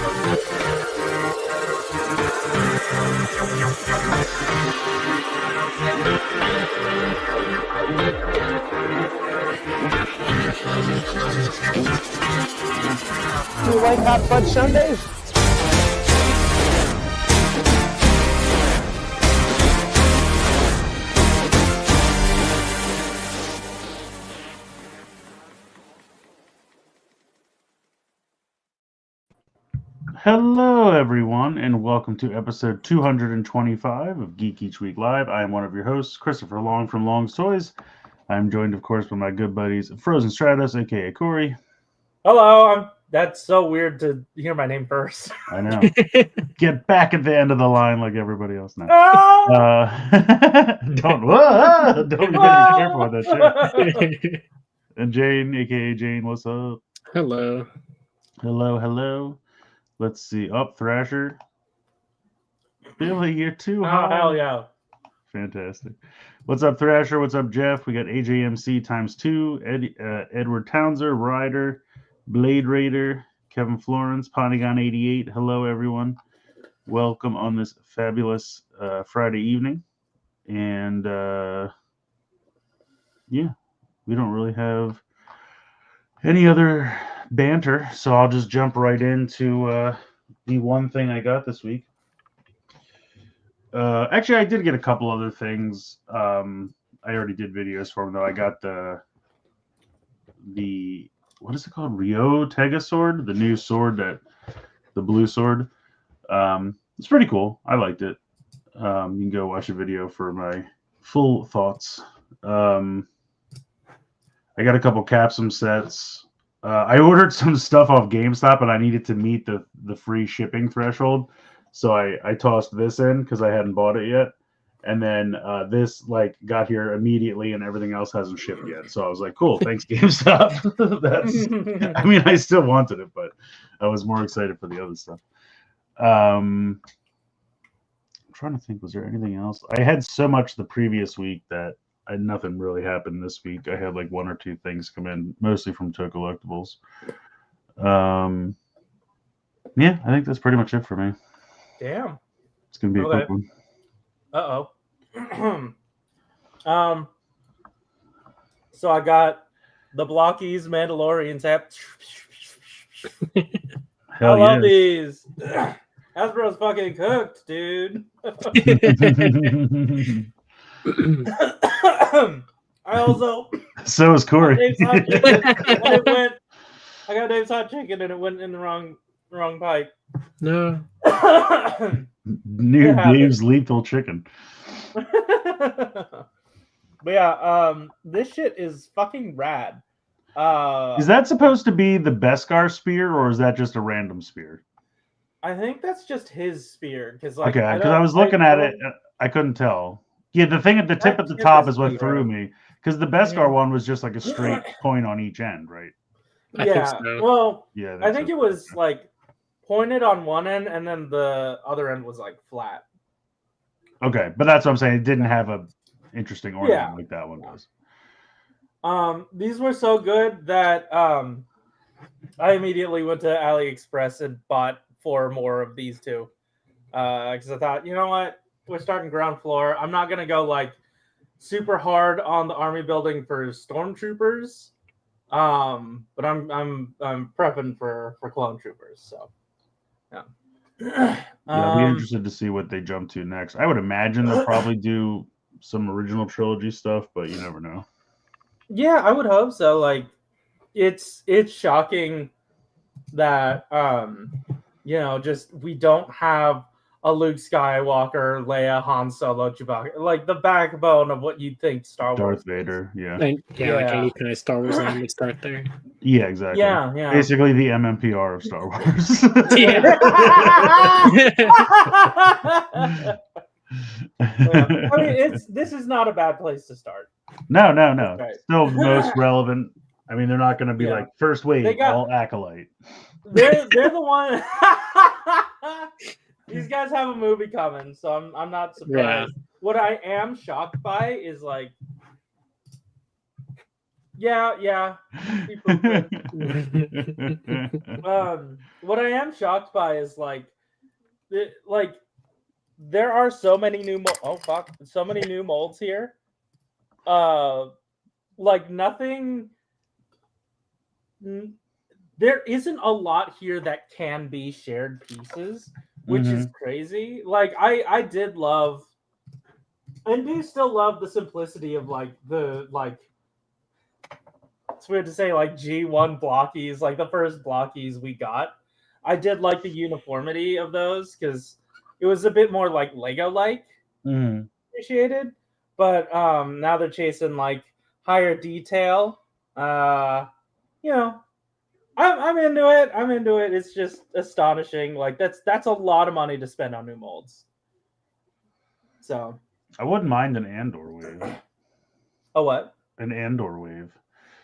You like hot fudge sundaes? Hello, everyone, and welcome to episode 225 of Geek Each Week Live. I am one of your hosts, Christopher Long from Long's Toys. I'm joined, of course, by my good buddies, Frozen Stratos, aka Corey. Hello, that's so weird to hear my name first. I know. Get back at the end of the line like everybody else now. Don't be careful with that shit. And Jane, aka Jane, what's up? Hello. Hello. Let's see. Up, Thrasher. Billy, you're too high. Oh, hell yeah. Fantastic. What's up, Thrasher? What's up, Jeff? We got AJMC ×2, Edward Townser, Ryder, Blade Raider, Kevin Florence, Polygon 88. Hello, everyone. Welcome on this fabulous Friday evening. And yeah, we don't really have any other banter, so I'll just jump right into the one thing I got this week. Actually, I did get a couple other things. I already did videos for them, though. I got the what is it called? Ryo Tega sword, the new sword, the blue sword. It's pretty cool. I liked it. You can go watch a video for my full thoughts. I got a couple Capsum sets. I ordered some stuff off GameStop, and I needed to meet the free shipping threshold. So I tossed this in because I hadn't bought it yet. And then this got here immediately, and everything else hasn't shipped yet. So I was like, cool, thanks, GameStop. I mean, I still wanted it, but I was more excited for the other stuff. I'm trying to think, was there anything else? I had so much the previous week that nothing really happened this week. I had one or two things come in, mostly from Toku Collectibles. Yeah, I think that's pretty much it for me. Damn. It's gonna be a quick one. So I got the Blockies Mandalorian tap. I love these. Hasbro's fucking cooked, dude. I also so is Corey. I got Dave's hot chicken and it went in the wrong pipe. No. New Dave's lethal chicken. But yeah, this shit is fucking rad. Is that supposed to be the Beskar spear, or is that just a random spear? I think that's just his spear. Because I was looking at it, I couldn't tell. Yeah, the thing at the tip at the top is what threw me. Because the Beskar one was just like a straight point on each end, right? I think so. Well, yeah, I think it was pointed on one end, and then the other end was flat. Okay, but that's what I'm saying. It didn't have a interesting ornament like that one does. These were so good that I immediately went to AliExpress and bought 4 more of these two. Because I thought, you know what? We're starting ground floor. I'm not gonna go super hard on the army building for stormtroopers. But I'm prepping for clone troopers. So yeah. I'll be interested to see what they jump to next. I would imagine they'll probably do some original trilogy stuff, but you never know. Yeah, I would hope so. It's shocking that just we don't have a Luke Skywalker, Leia, Han Solo, Chewbacca, the backbone of what you'd think Star Wars. Darth Vader, yeah. Like any kind of Star Wars line would start there. Yeah, exactly. Yeah. Basically the MMPR of Star Wars. Yeah. I mean, this is not a bad place to start. No. Right. Still the most relevant. I mean, they're not going to be first wave, all Acolyte. They're the one. These guys have a movie coming, so I'm not surprised. Yeah. What I am shocked by is Yeah. What I am shocked by is like there are so many new so many new molds here. Like nothing. There isn't a lot here that can be shared pieces, which is crazy. Like I did love, and do still love the simplicity of like the like. It's weird to say like G1 blockies, like the first blockies we got. I did like the uniformity of those because it was a bit more like Lego-like appreciated. But now they're chasing like higher detail. You know, I'm into it. I'm into it. It's just astonishing. Like that's a lot of money to spend on new molds. So I wouldn't mind an Andor wave. Oh, what? An Andor wave.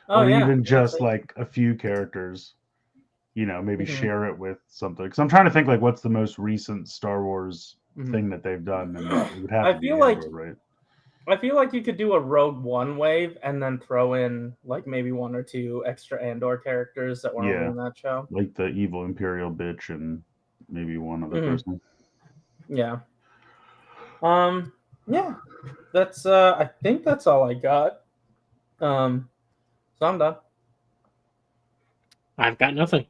Oh, or yeah. even just like a few characters, you know, maybe Mhm. share it with something. Because I'm trying to think like what's the most recent Star Wars thing that they've done, and it would have I to be feel like Andor, right? I feel like you could do a Rogue One wave and then throw in like maybe one or two extra Andor characters that weren't in that show. Like the evil Imperial bitch and maybe one other person. Yeah. Yeah. That's I think that's all I got. So I'm done. I've got nothing.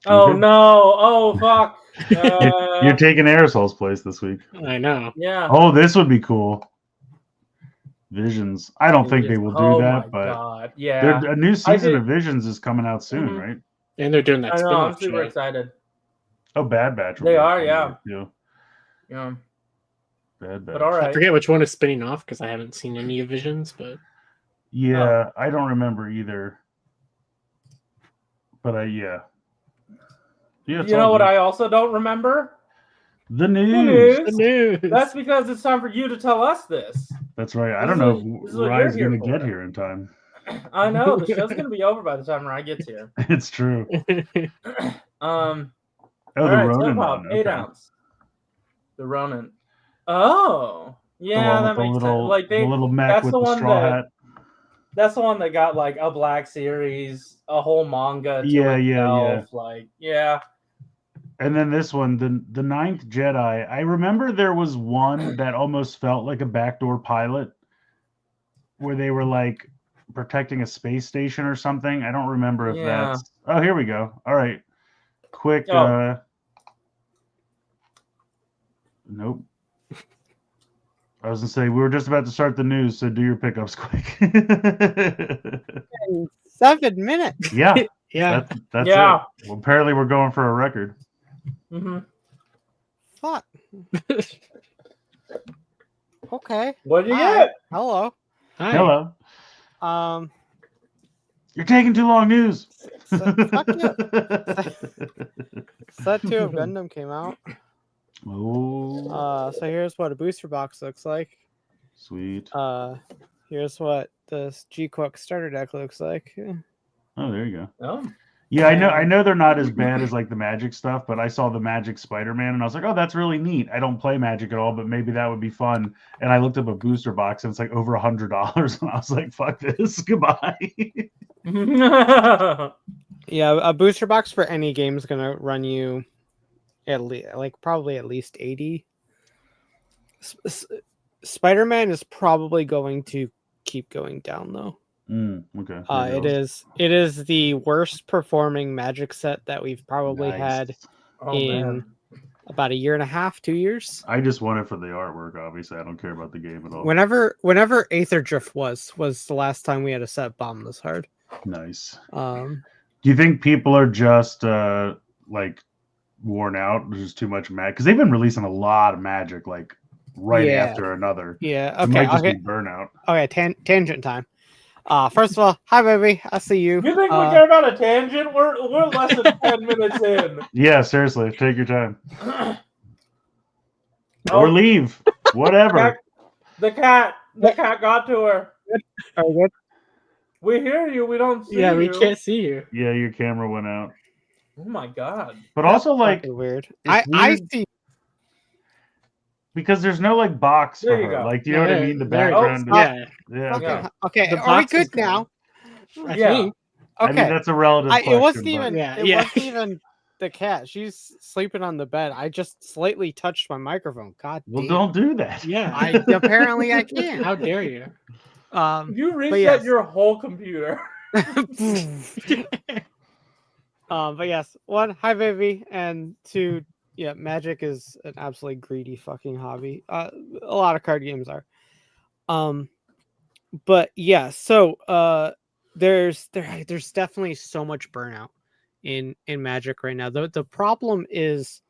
Oh no! Oh fuck! You're taking Aresol's place this week. I know. Yeah. Oh, this would be cool. Visions. I don't think they will do that, but God. Yeah. a new season of Visions is coming out soon, right? And they're doing that I know. spin-off I'm super excited. Oh, Bad Batch. They are, yeah. Yeah. Bad Batch. But all right. I forget which one is spinning off because I haven't seen any of Visions, but yeah, I don't remember either. But yeah. You know what I also don't remember? The news. The news. That's because it's time for you to tell us this. That's right. I don't know if Ryan's going to get here in time. I know. The show's going to be over by the time Ryan gets here. It's true. The Ronin one. 8 ounce. The Ronin. Oh. Yeah, that makes sense. Like the little mech with the straw hat. That's the one that got like a Black Series, a whole manga to itself. Like, yeah. And then this one, the Ninth Jedi. I remember there was one that almost felt like a backdoor pilot where they were like protecting a space station or something. I don't remember if that's... Oh, here we go. All right. Quick. Nope. I was going to say, we were just about to start the news, so do your pickups quick. 7 minutes. Yeah. Yeah. That's it. Well, apparently we're going for a record. Fuck. Okay. What did you get? Hello. Hi. Hello. You're taking too long, news. Fuck yeah. Set 2 of Gundam came out. Oh. So here's what a booster box looks like. Sweet. Here's what the G-Quack starter deck looks like. Oh, there you go. Oh. Yeah, I know they're not as bad as like the Magic stuff, but I saw the Magic Spider-Man and I was like, oh, that's really neat. I don't play Magic at all, but maybe that would be fun. And I looked up a booster box and it's like over $100, and I was like, fuck this, goodbye. Yeah, a booster box for any game is gonna run you at least probably at least 80. Spider-Man is probably going to keep going down though. Okay. It is the worst performing Magic set that we've probably had in about a year and a half, 2 years. I just want it for the artwork. Obviously, I don't care about the game at all. Whenever Aether Drift was the last time we had a set bomb this hard. Nice. Do you think people are just like worn out? There's just too much Magic because they've been releasing a lot of Magic like after another. Yeah. Okay. It might just be burnout. Okay. Tangent time. First of all, hi baby, I see you. You think we care about a tangent? We're less than 10 minutes in. Yeah, seriously, take your time. Or leave, whatever. The cat got to her. Good. We hear you. We don't see you. Yeah, we can't see you. Yeah, your camera went out. Oh my god. But also like weird. I see. Because there's no like box for her. Like, do you know what I mean? The background. Yeah. Okay. Are we good now? I Yeah. think. I mean, Okay. that's a relative question. It wasn't but- even. Yeah, It yeah. wasn't even the cat. She's sleeping on the bed. I just slightly touched my microphone. God Well, damn. don't do that. Yeah. Apparently I can't. How dare you? You reset yes. your whole computer. But yes, one, hi baby, and two, yeah, Magic is an absolutely greedy fucking hobby. A lot of card games are. But yeah, so there's definitely so much burnout in Magic right now. The problem is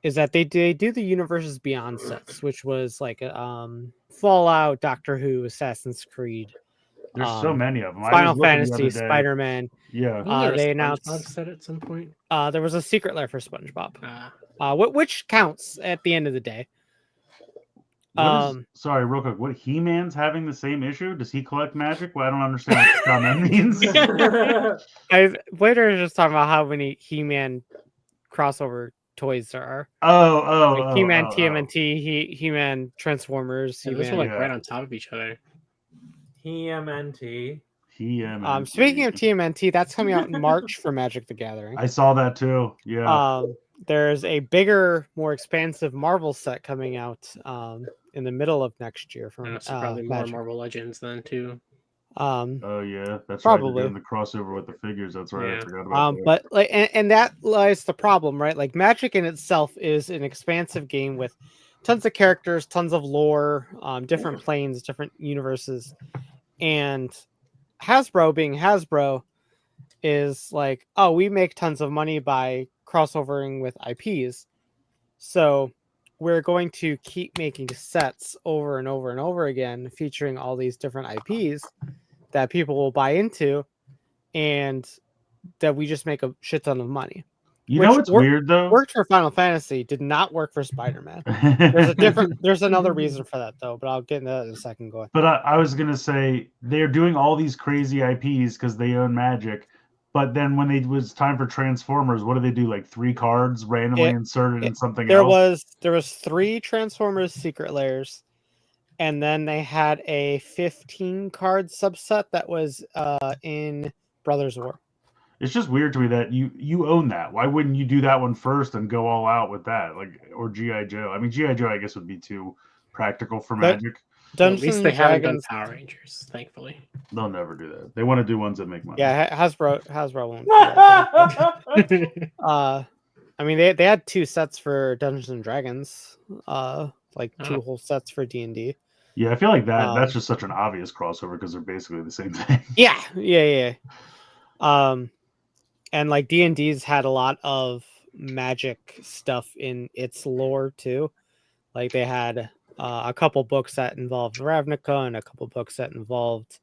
that they do the Universes Beyond sets, which was like Fallout, Doctor Who, Assassin's Creed. There's so many of them. Final Fantasy, Spider-Man. Yeah. Wasn't there a They SpongeBob announced set at some point? there was a Secret Lair for SpongeBob, which counts at the end of the day. Sorry, real quick. What, He-Man's having the same issue? Does he collect magic? Well, I don't understand what the comment means. Waiter is just talking about how many He-Man crossover toys there are. Oh, He-Man TMNT, He-Man Transformers, Yeah, those He-Man. were like right on top of each other. TMNT. Speaking of TMNT, that's coming out in March for Magic the Gathering. I saw that too. Yeah. There's a bigger, more expansive Marvel set coming out in the middle of next year from So probably more Magic. Marvel Legends then too. Oh yeah, that's probably. right. They're doing the crossover with the figures. That's right. Yeah. I forgot about that. But like, and that lies the problem, right? Like Magic in itself is an expansive game with tons of characters, tons of lore, different planes, different universes, and Hasbro being Hasbro is like, oh, we make tons of money by crossovering with IPs, so we're going to keep making sets over and over and over again featuring all these different IPs that people will buy into, and that we just make a shit ton of money. You know what's weird though? Worked for Final Fantasy, did not work for Spider-Man. There's another reason for that though, but I'll get into that in a second. Going. But I was gonna say they're doing all these crazy IPs because they own Magic. But then when it was time for Transformers, what do they do? Like 3 cards randomly inserted in something else? There was 3 Transformers Secret Lairs, and then they had a 15 card subset that was in Brothers War. It's just weird to me that you own that. Why wouldn't you do that one first and go all out with that? Like, or G.I. Joe. I mean, G.I. Joe I guess would be too practical for Magic. Well, at least they haven't done Power Rangers, thankfully. They'll never do that. They want to do ones that make money. Yeah, Hasbro won't do that. I mean, they had 2 sets for Dungeons and Dragons, like 2 whole sets for D&D. Yeah, I feel like that's just such an obvious crossover because they're basically the same thing. Yeah. And like D&D's had a lot of Magic stuff in its lore too. Like they had a couple books that involved Ravnica and a couple books that involved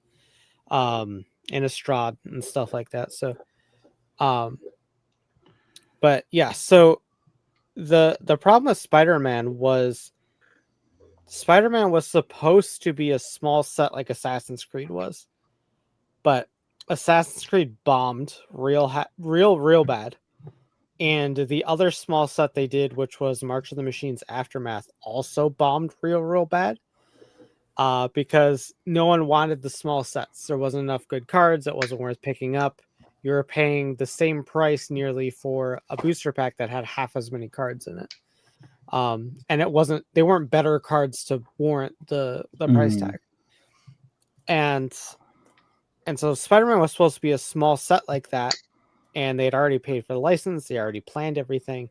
Innistrad and stuff like that. So, but yeah, so the problem with Spider-Man was supposed to be a small set like Assassin's Creed was, but Assassin's Creed bombed real bad. And the other small set they did, which was March of the Machines Aftermath, also bombed real bad. Because no one wanted the small sets. There wasn't enough good cards. It wasn't worth picking up. You were paying the same price nearly for a booster pack that had half as many cards in it. And they weren't better cards to warrant the price tag. And so Spider-Man was supposed to be a small set like that. And they'd already paid for the license. They already planned everything.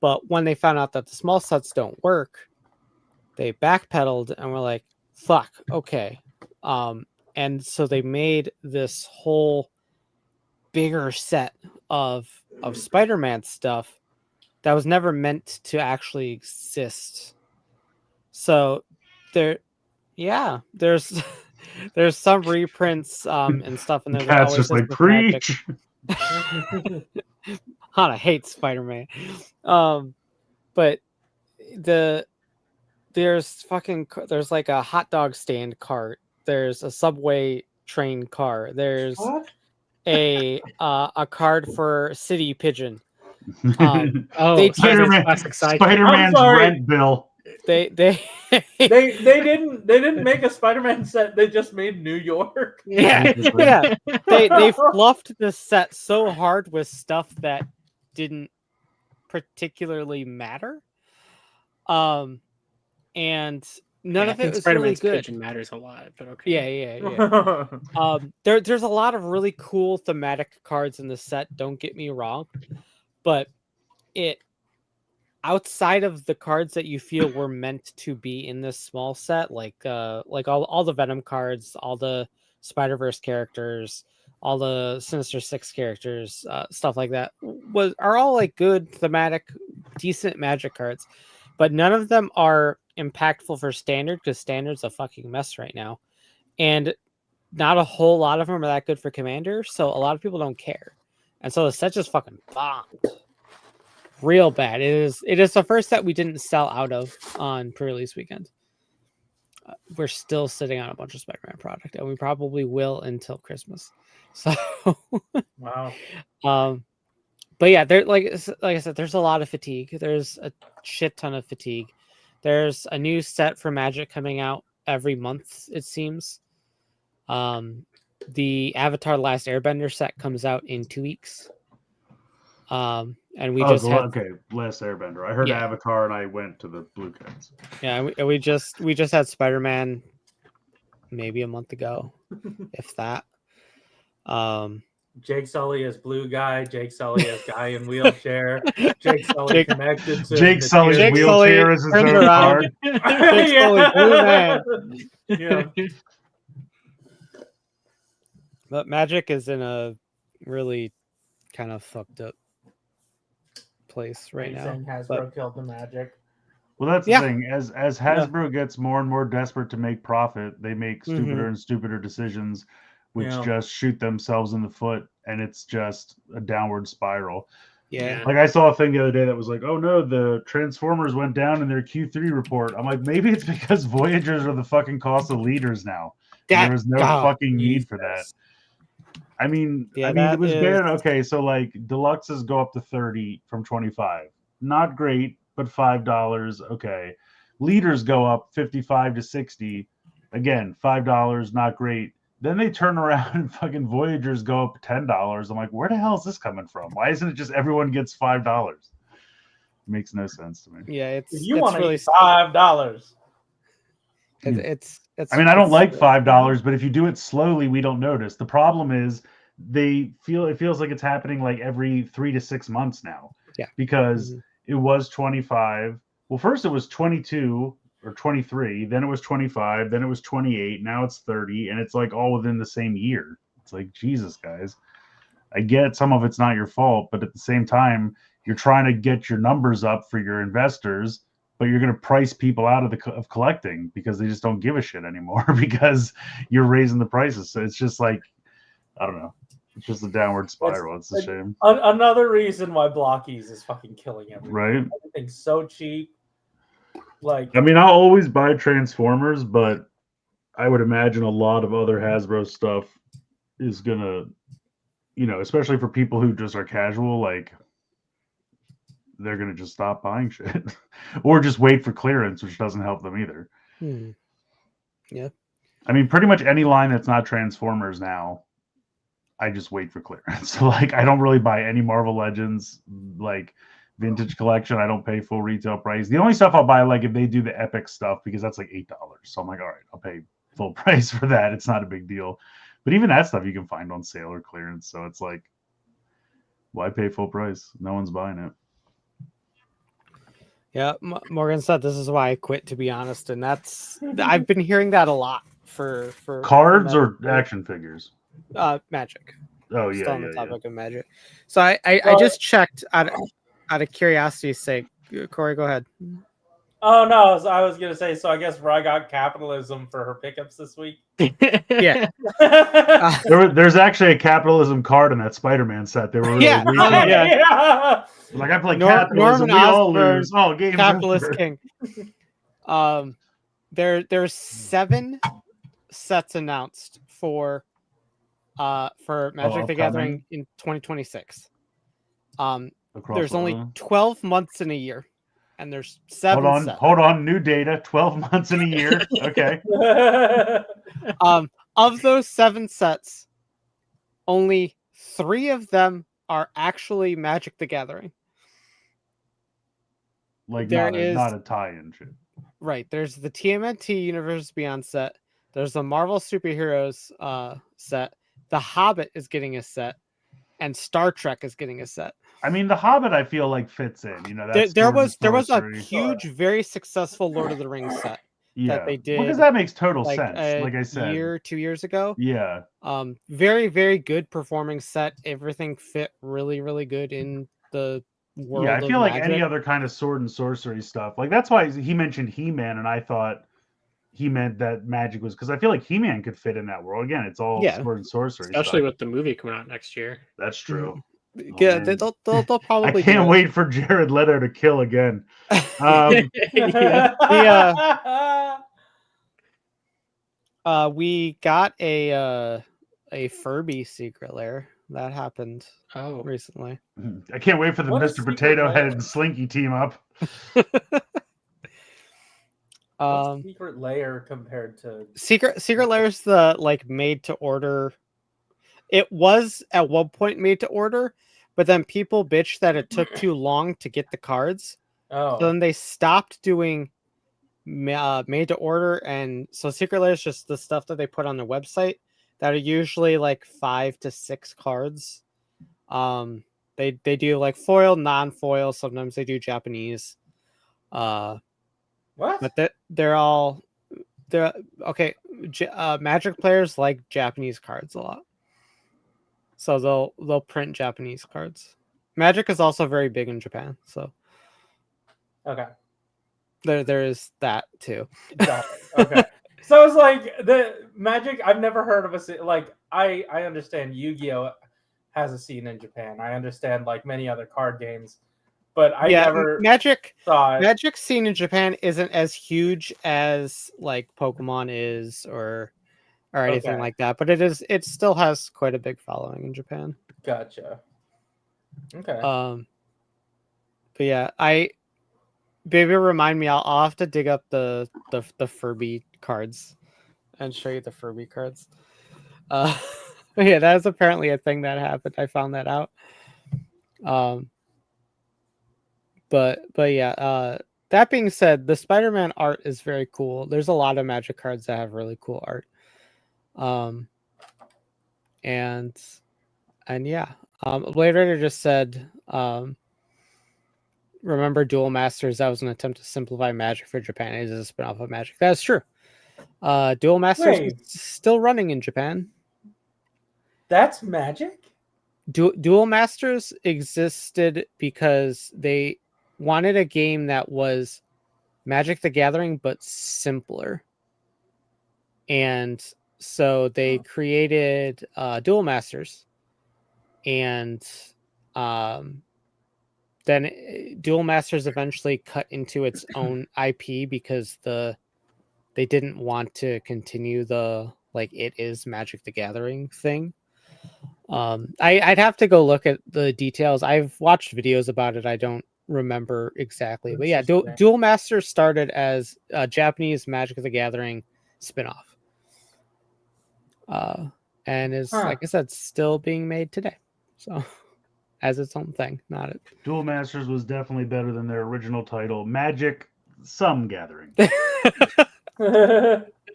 But when they found out that the small sets don't work, they backpedaled and were like, fuck, okay. And so they made this whole bigger set of Spider-Man stuff that was never meant to actually exist. So there's some reprints and stuff in there. That's just like preach. Hana hates Spider-Man. But there's like a hot dog stand cart. There's a subway train car. There's a card for City Pigeon. Spider-Man's rent bill. they They didn't make a Spider-Man set. They just made New York. Yeah. yeah, they fluffed the set so hard with stuff that didn't particularly matter. And none I of it think was really Spider-Man's good. pigeon matters a lot, but okay. Yeah. There's a lot of really cool thematic cards in the set, don't get me wrong, but it outside of the cards that you feel were meant to be in this small set, like all the Venom cards, all the Spider-Verse characters, all the Sinister Six characters, stuff like that, are all like good thematic, decent Magic cards, but none of them are impactful for Standard because Standard's a fucking mess right now, and not a whole lot of them are that good for Commander, so a lot of people don't care, and so the set just fucking bombed real bad. It is the first set we didn't sell out of on pre-release weekend. We're still sitting on a bunch of Spider-Man product, and we probably will until Christmas. So, Wow. but yeah, there like I said, there's a lot of fatigue. There's a shit ton of fatigue. There's a new set for Magic coming out every month, it seems. The Avatar: Last Airbender set comes out in 2 weeks. And we just had Last Airbender. I heard Avatar and I went to the Blue Cats. Yeah, we just had Spider-Man maybe a month ago, if that. Jake Sully as blue guy, Jake Sully as guy in wheelchair, Jake Sully connected to Jake Sully's wheelchair is his own card. Jake Sully, blue man. Yeah. But Magic is in a really kind of fucked up place right now. Hasbro killed the Magic. Well, that's the thing. As Hasbro gets more and more desperate to make profit, they make stupider and stupider decisions, which just shoot themselves in the foot, and it's just a downward spiral. Yeah. Like I saw a thing the other day that was like, oh no, the Transformers went down in their Q3 report. I'm like, maybe it's because Voyagers are the fucking cost of leaders now. There was no fucking need for that. I mean, it was bad. Okay, so like deluxes go up to 30 from 25. Not great, but $5. Okay. Leaders go up 55 to 60. Again, $5, not great. Then they turn around and fucking Voyagers go up $10. I'm like, where the hell is this coming from? Why isn't it just everyone gets $5? It makes no sense to me. Yeah, it's want really $5. It's I mean, I don't like $5, but if you do it slowly, we don't notice. The problem is it feels like it's happening like every 3 to 6 months now. Yeah. Because it was 25. Well, first it was 22 or 23, then it was 25, then it was 28, now it's 30, and it's like all within the same year. It's like, Jesus, guys. I get some of it's not your fault, but at the same time, you're trying to get your numbers up for your investors, but you're going to price people out of collecting because they just don't give a shit anymore because you're raising the prices. So it's just like, I don't know. It's just a downward spiral. It's a shame. Another reason why Blockies is fucking killing everything. Right? Everything's so cheap. Like, I mean, I'll always buy Transformers, but I would imagine a lot of other Hasbro stuff is gonna, especially for people who just are casual, like they're gonna just stop buying shit, or just wait for clearance, which doesn't help them either. Yeah. I mean, pretty much any line that's not Transformers now, I just wait for clearance. So, like, I don't really buy any Marvel Legends, like vintage collection. I don't pay full retail price. The only stuff I'll buy, like if they do the epic stuff, because that's like $8. So I'm like, all right, I'll pay full price for that. It's not a big deal. But even that stuff you can find on sale or clearance. So it's like, why pay full price? No one's buying it. Yeah, Morgan said this is why I quit, to be honest, and I've been hearing that a lot for cards or action figures. Magic. Oh yeah, still on the topic of Magic. So I just checked out of curiosity's sake. Corey, go ahead. Oh no, I was gonna say. So I guess Rye got capitalism for her pickups this week. Yeah. There's actually a capitalism card in that Spider-Man set. They were really weak. Yeah. Like I play capitalism, we all lose. Oh, game's capitalist over. king. There's 7 sets announced for Magic the Gathering in 2026. There's only 12 months in a year, and there's 7 sets. Hold on. New data, 12 months in a year. Okay. Of those 7 sets, only 3 of them are actually Magic the Gathering. Like There not a tie-in shit. Right. There's the TMNT Universe Beyond set. There's the Marvel Superheroes set. The Hobbit is getting a set, and Star Trek is getting a set. I mean, The Hobbit, I feel like fits in. You know, that's there was a sorcery. huge, very successful Lord of the Rings set that they did. Because that makes total like sense. Like I said, 2 years ago. Yeah. Very, very good performing set. Everything fit really, really good in the world. Yeah, I feel like Magic. any other kind of sword and sorcery stuff. Like that's why he mentioned He-Man, and I thought he meant that Magic was because I feel like He-Man could fit in that world. Again, it's all sword and sorcery. Especially stuff. with the movie coming out next year. That's true. Yeah, they'll probably. I can't wait for Jared Leto to kill again. We got a Furby secret lair that happened recently. I can't wait for the What is Mr. Secret Potato Lair? Head and Slinky team up. What's secret layer compared to Secret Lair is the like made to order. It was at one point made to order, but then people bitched that it took too long to get the cards. Oh. So then they stopped doing made to order, and so Secret Lair is just the stuff that they put on their website that are usually like 5 to 6 cards. They do like foil, non-foil. Sometimes they do Japanese. What? But they're okay. Magic players like Japanese cards a lot, so they'll print Japanese cards. Magic is also very big in Japan, so Okay. there is that too. Got it. Okay. So it's like the Magic. I've never heard of like I understand Yu-Gi-Oh has a scene in Japan. I understand like many other card games, but I never Magic thought Magic scene in Japan isn't as huge as like Pokemon is or anything like that, but it still has quite a big following in Japan. Gotcha. Okay. But yeah, Baby, remind me. I'll have to dig up the Furby cards and show you the Furby cards. Yeah, that is apparently a thing that happened. I found that out. But yeah. That being said, the Spider-Man art is very cool. There's a lot of Magic cards that have really cool art. And yeah. Blade Runner just said. Remember Duel Masters? That was an attempt to simplify Magic for Japan. It is a spin-off of Magic. That's true. Duel Masters is still running in Japan. That's Magic? Duel Masters existed because they wanted a game that was Magic the Gathering, but simpler. And so they created Duel Masters. And then Duel Masters eventually cut into its own IP because they didn't want to continue the like it is Magic the Gathering thing. I'd have to go look at the details. I've watched videos about it. I don't remember exactly, but yeah, Duel Masters started as a Japanese Magic the Gathering spinoff, and is like I said, still being made today. So. As its own thing, not it. Duel Masters was definitely better than their original title, Magic Some Gathering.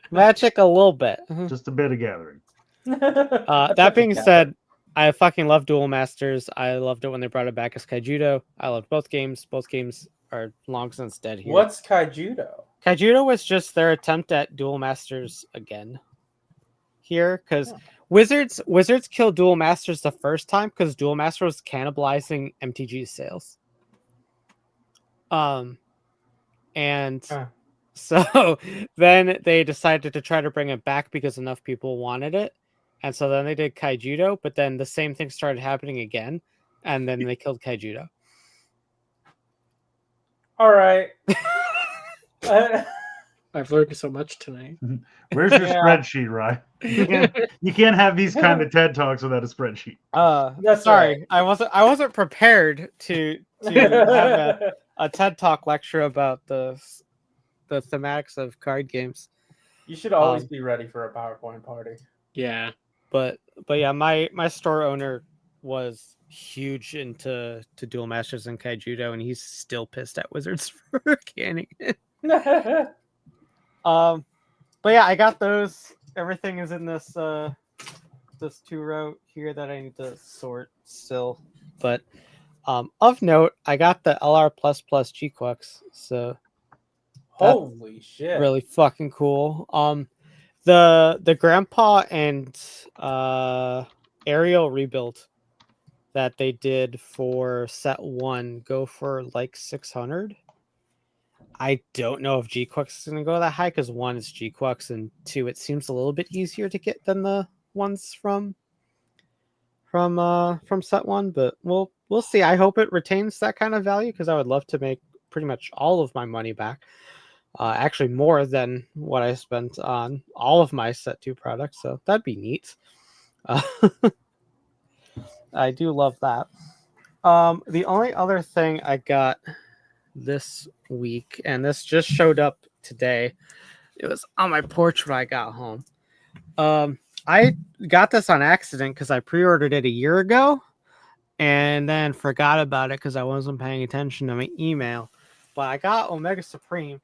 Magic a little bit. Just a bit of gathering. That being said, I fucking love Duel Masters. I loved it when they brought it back as Kaijudo. I loved both games. Both games are long since dead here. What's Kaijudo? Kaijudo was just their attempt at Duel Masters again here, because Wizards killed Duel Masters the first time because Duel Masters was cannibalizing MTG's sales. And so then they decided to try to bring it back because enough people wanted it. And so then they did Kaijudo, but then the same thing started happening again, and then they killed Kaijudo. All right. I've learned so much tonight. Where's your spreadsheet, Ryan? You can't have these kind of TED Talks without a spreadsheet. That's sorry, right. I wasn't prepared to to have a TED Talk lecture about the thematics of card games. You should always be ready for a PowerPoint party. Yeah. But yeah, my store owner was huge into Duel Masters and Kaijudo, and he's still pissed at Wizards for canning it. But yeah, I got those. Everything is in this this 2-row here that I need to sort still. But of note, I got the LR++ G-Quux, so Holy shit! really fucking cool. The Grandpa and Ariel rebuild that they did for set 1 go for like 600. I don't know if G-Quux is going to go that high because 1 is G-Quux and 2 it seems a little bit easier to get than the ones from set 1, but we'll see. I hope it retains that kind of value because I would love to make pretty much all of my money back. Actually more than what I spent on all of my set 2 products, so that'd be neat. I do love that. The only other thing I got this week, and this just showed up today, it was on my porch when I got home. I got this on accident because I pre-ordered it a year ago and then forgot about it because I wasn't paying attention to my email. But I got Omega Supreme.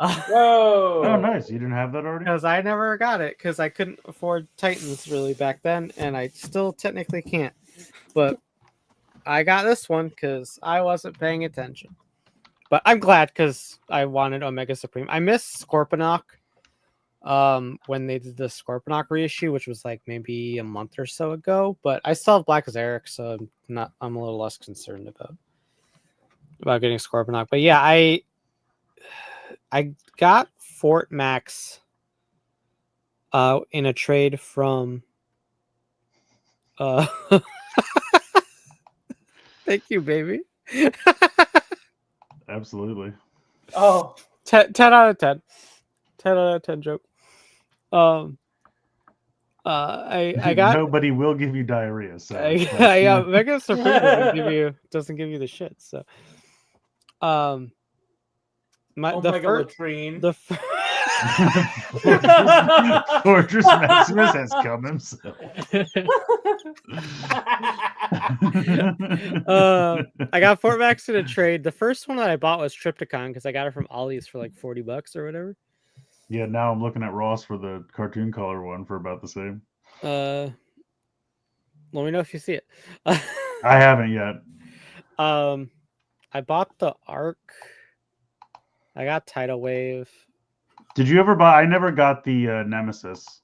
Whoa! Oh, nice. You didn't have that already? Because I never got it because I couldn't afford Titans really back then, and I still technically can't. But I got this one because I wasn't paying attention. But I'm glad because I wanted Omega Supreme. I missed Scorponok when they did the Scorponok reissue, which was like maybe a month or so ago. But I still have Black Zarek, so I'm a little less concerned about getting Scorponok. But yeah, I got Fort Max in a trade from thank you, baby. Absolutely. Oh, 10 out of 10. 10 out of 10 joke. I got Nobody will give you diarrhea. So Mega Supreme doesn't give you the shit. So Omega Latrine. Fortress Maximus has come himself. I got Fort Max in a trade. The first one that I bought was Triptychon because I got it from Ollie's for like $40 or whatever. Yeah, now I'm looking at Ross for the cartoon color one for about the same. Let me know if you see it. I haven't yet. I bought the Arc. I got Tidal Wave. Did you ever buy? I never got the Nemesis.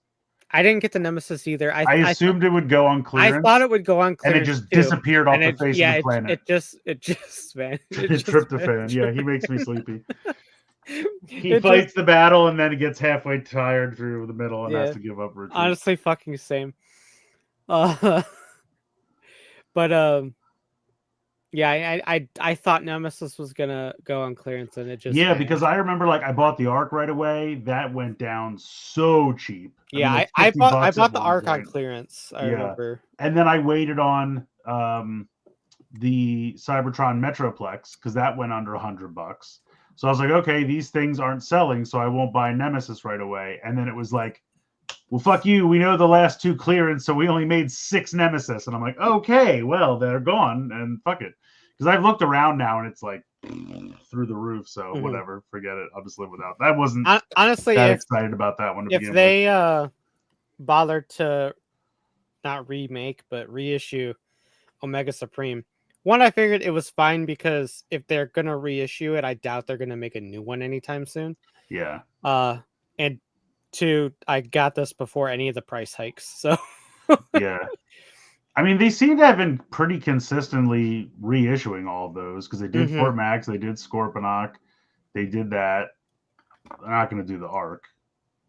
I didn't get the Nemesis either. I assumed it would go on clearance. I thought it would go on clearance, and it just disappeared off the face of the planet. It just man. It tripped the fan. Yeah, he makes me sleepy. He fights the battle and then he gets halfway tired through the middle and has to give up. Honestly, fucking same. But yeah, I thought Nemesis was gonna go on clearance and it just because I remember like I bought the Arc right away. That went down so cheap. Yeah, I bought the Arc on clearance. I remember. And then I waited on the Cybertron Metroplex because that went under $100. So I was like, okay, these things aren't selling, so I won't buy Nemesis right away. And then it was like, well, fuck you. We know the last 2 clearance, so we only made 6 Nemesis. And I'm like, okay, well, they're gone, and fuck it. Because I've looked around now, and it's like through the roof. So whatever, forget it. I'll just live without. That wasn't honestly that excited about that one. If they bothered to not remake but reissue Omega Supreme. One, I figured it was fine because if they're gonna reissue it, I doubt they're gonna make a new one anytime soon. Yeah. And 2, I got this before any of the price hikes. So yeah. I mean, they seem to have been pretty consistently reissuing all of those because they did Fort Max, they did Scorponok, they did that. They're not going to do the Arc.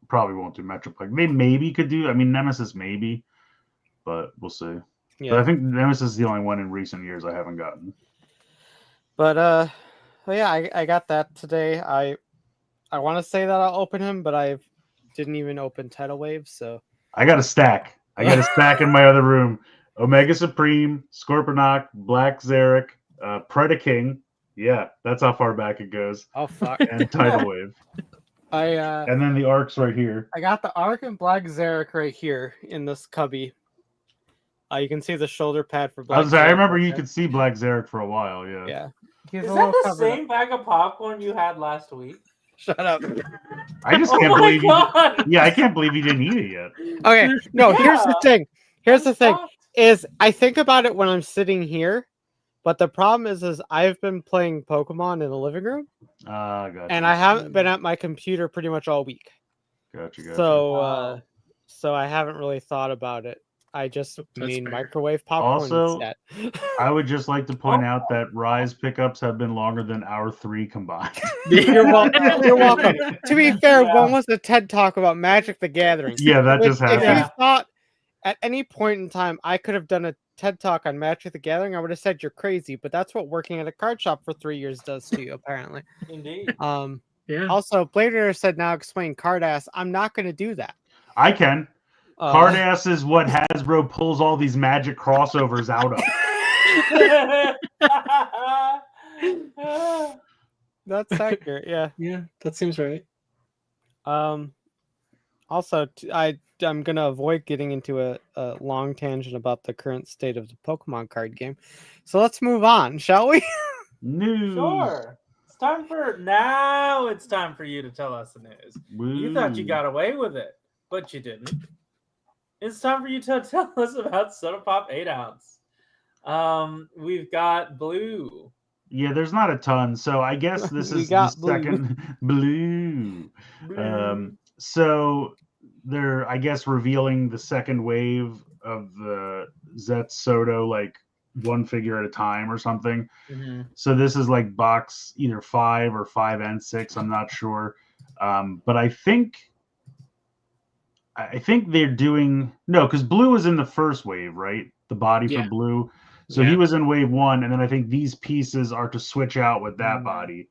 Probably won't do Metroplex. They maybe could do. I mean, Nemesis maybe, but we'll see. Yeah. But I think Nemesis is the only one in recent years I haven't gotten. But well, yeah, I got that today. I want to say that I'll open him, but I didn't even open Tidal Wave, so I got a stack. I got a stack in my other room. Omega Supreme, Scorponok, Black Zarek, Predaking. Yeah, that's how far back it goes. Oh fuck! And Tidal Wave. And then the arcs right here. I got the Arc and Black Zarek right here in this cubby. You can see the shoulder pad for Black. I remember you could see Black Zarek for a while. Yeah. Yeah. Is that the same bag of popcorn you had last week? Shut up. I just can't believe I can't believe you didn't eat it yet. Okay. No. Yeah. Here's the thing. Shocked. Is I think about it when I'm sitting here, but the problem is I've been playing Pokemon in the living room, Gotcha. and I haven't been at my computer pretty much all week. Gotcha. So, so I haven't really thought about it. I just mean fair. microwave popcorn Also, instead. I would just like to point out that Rise pickups have been longer than our 3 combined. You're welcome. You're welcome. To be fair, one was a TED Talk about Magic the Gathering. Yeah, that just If happened. you thought at any point in time I could have done a TED Talk on Magic the Gathering, I would have said you're crazy. But that's what working at a card shop for 3 years does to you, apparently. Indeed. Yeah. Also, Blade Runner said now explain card ass. I'm not going to do that. I can. Card ass is what Hasbro pulls all these Magic crossovers out of. That's accurate. Yeah. Yeah, that seems right. Also, I'm gonna avoid getting into a long tangent about the current state of the Pokemon card game. So let's move on, shall we? News. Sure. It's time for you to tell us the news. You thought you got away with it, but you didn't. It's time for you to tell us about Soda Pop 8 ounce. We've got Blue. Yeah, there's not a ton, so I guess this is the second Blue. So they're, I guess, revealing the second wave of the Zet Soto, like one figure at a time or something. Mm-hmm. So this is like box either 5 or 5 and 6. I'm not sure, but I think they're doing because Blue was in the first wave, right? The body for Blue. So he was in wave 1, and then I think these pieces are to switch out with that body.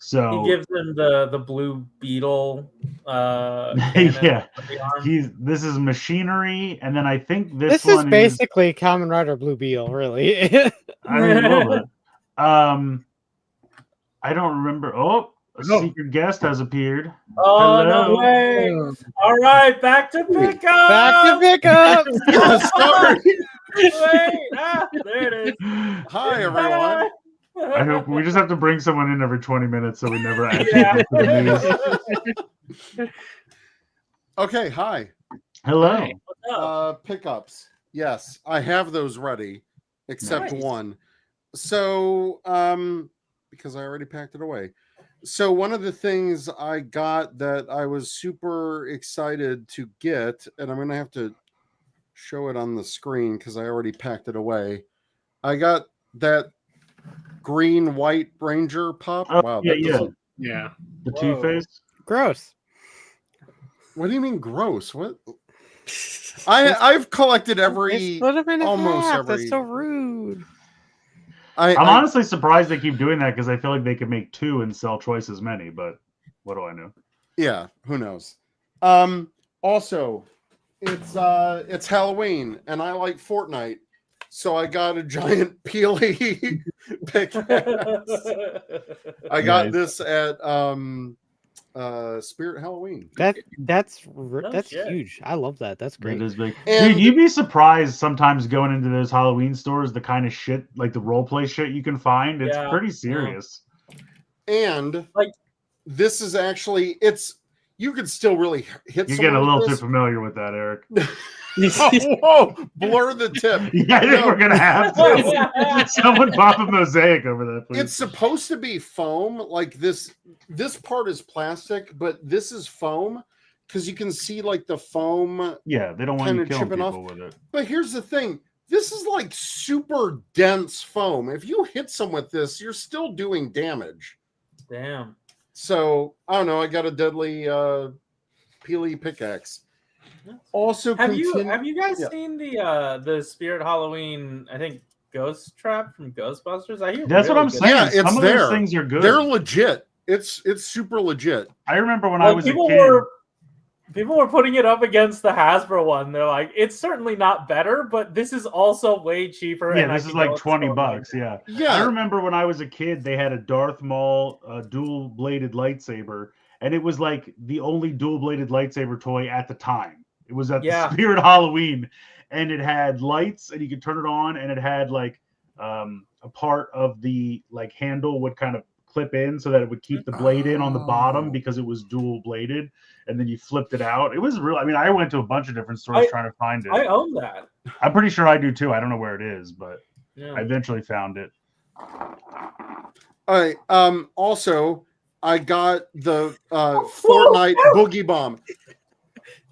So he gives him the blue beetle. Yeah, this is machinery, and then I think this is one basically Kamen Rider Blue Beetle, really. I mean, a little bit. I don't remember. Oh, a secret guest has appered. Oh, hello. no way! All right, back to pickup. Back to pickup. Sorry. Wait, there it is. Hi, everyone. I hope we just have to bring someone in every 20 minutes so we never actually get to the news. Okay, hi. Hello. Pickups. Yes, I have those ready, except Nice. one. So, because I already packed it away. So one of the things I got that I was super excited to get, and I'm going to have to show it on the screen because I already packed it away. I got that green white Ranger pop. Oh, Wow. Yeah. The Two-Face. Gross. What do you mean gross? What? I've collected They every split him in almost half. every. That's so rude. I'm honestly surprised they keep doing that because I feel like they could make 2 and sell twice as many, but what do I know? Yeah, who knows? Also, it's Halloween and I like Fortnite, so I got a giant Peely pickaxe. I got this at Spirit Halloween. That's shit. huge. I love that. That's great. It is big. And- Dude, you'd be surprised sometimes going into those Halloween stores, the kind of shit, like the role play shit you can find. It's pretty serious. And Like- this is actually you could still really hit. You're getting a someone little with too this. familiar with that, Eric. Whoa! Blur the tip. Yeah, I think we're gonna have to. Someone pop a mosaic over that, please. It's supposed to be foam, like this. This part is plastic, but this is foam because you can see like the foam. Yeah, they don't want you kinda killing chipping people off. with it. But here's the thing: this is like super dense foam. If you hit some with this, you're still doing damage. Damn. So I don't know. I got a deadly Peely pickaxe. Also, Have you guys seen the Spirit Halloween? I think Ghost Trap from Ghostbusters. I hear That's what really I'm good saying. Yeah, it's Some of there. those things are good. They're legit. It's super legit. I remember when I was a people kid. were People were putting it up against the Hasbro one. They're like, it's certainly not better, but this is also way cheaper. Yeah, and this I is can like go and 20 store bucks. mine. Yeah. I Yeah. remember when I was a kid, they had a Darth Maul dual-bladed lightsaber, and it was like the only dual-bladed lightsaber toy at the time. It was at Yeah. the Spirit Halloween, and it had lights, and you could turn it on, and it had like a part of the like handle would kind of clip in so that it would keep the blade in on the bottom Oh. because it was dual-bladed, and then you flipped it out. It was real. I mean, I went to a bunch of different stores trying to find it. I own that. I'm pretty sure I do too. I don't know where it is, but Yeah. I eventually found it. All right. Also, I got the Fortnite Boogie Bomb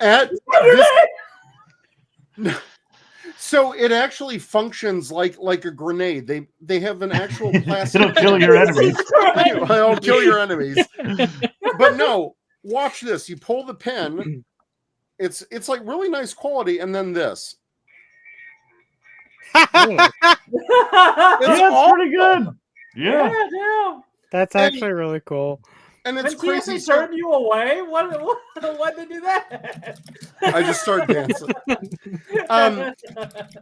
at this. So it actually functions like a grenade. They have an actual plastic. It'll kill your enemies. I'll kill your enemies. But no, watch this. You pull the pin. It's like really nice quality, and then this. Oh, It's pretty good. Yeah. Yeah. That's And- actually really cool. And it's Did TSA crazy. turn you away? Why did they do that? I just started dancing.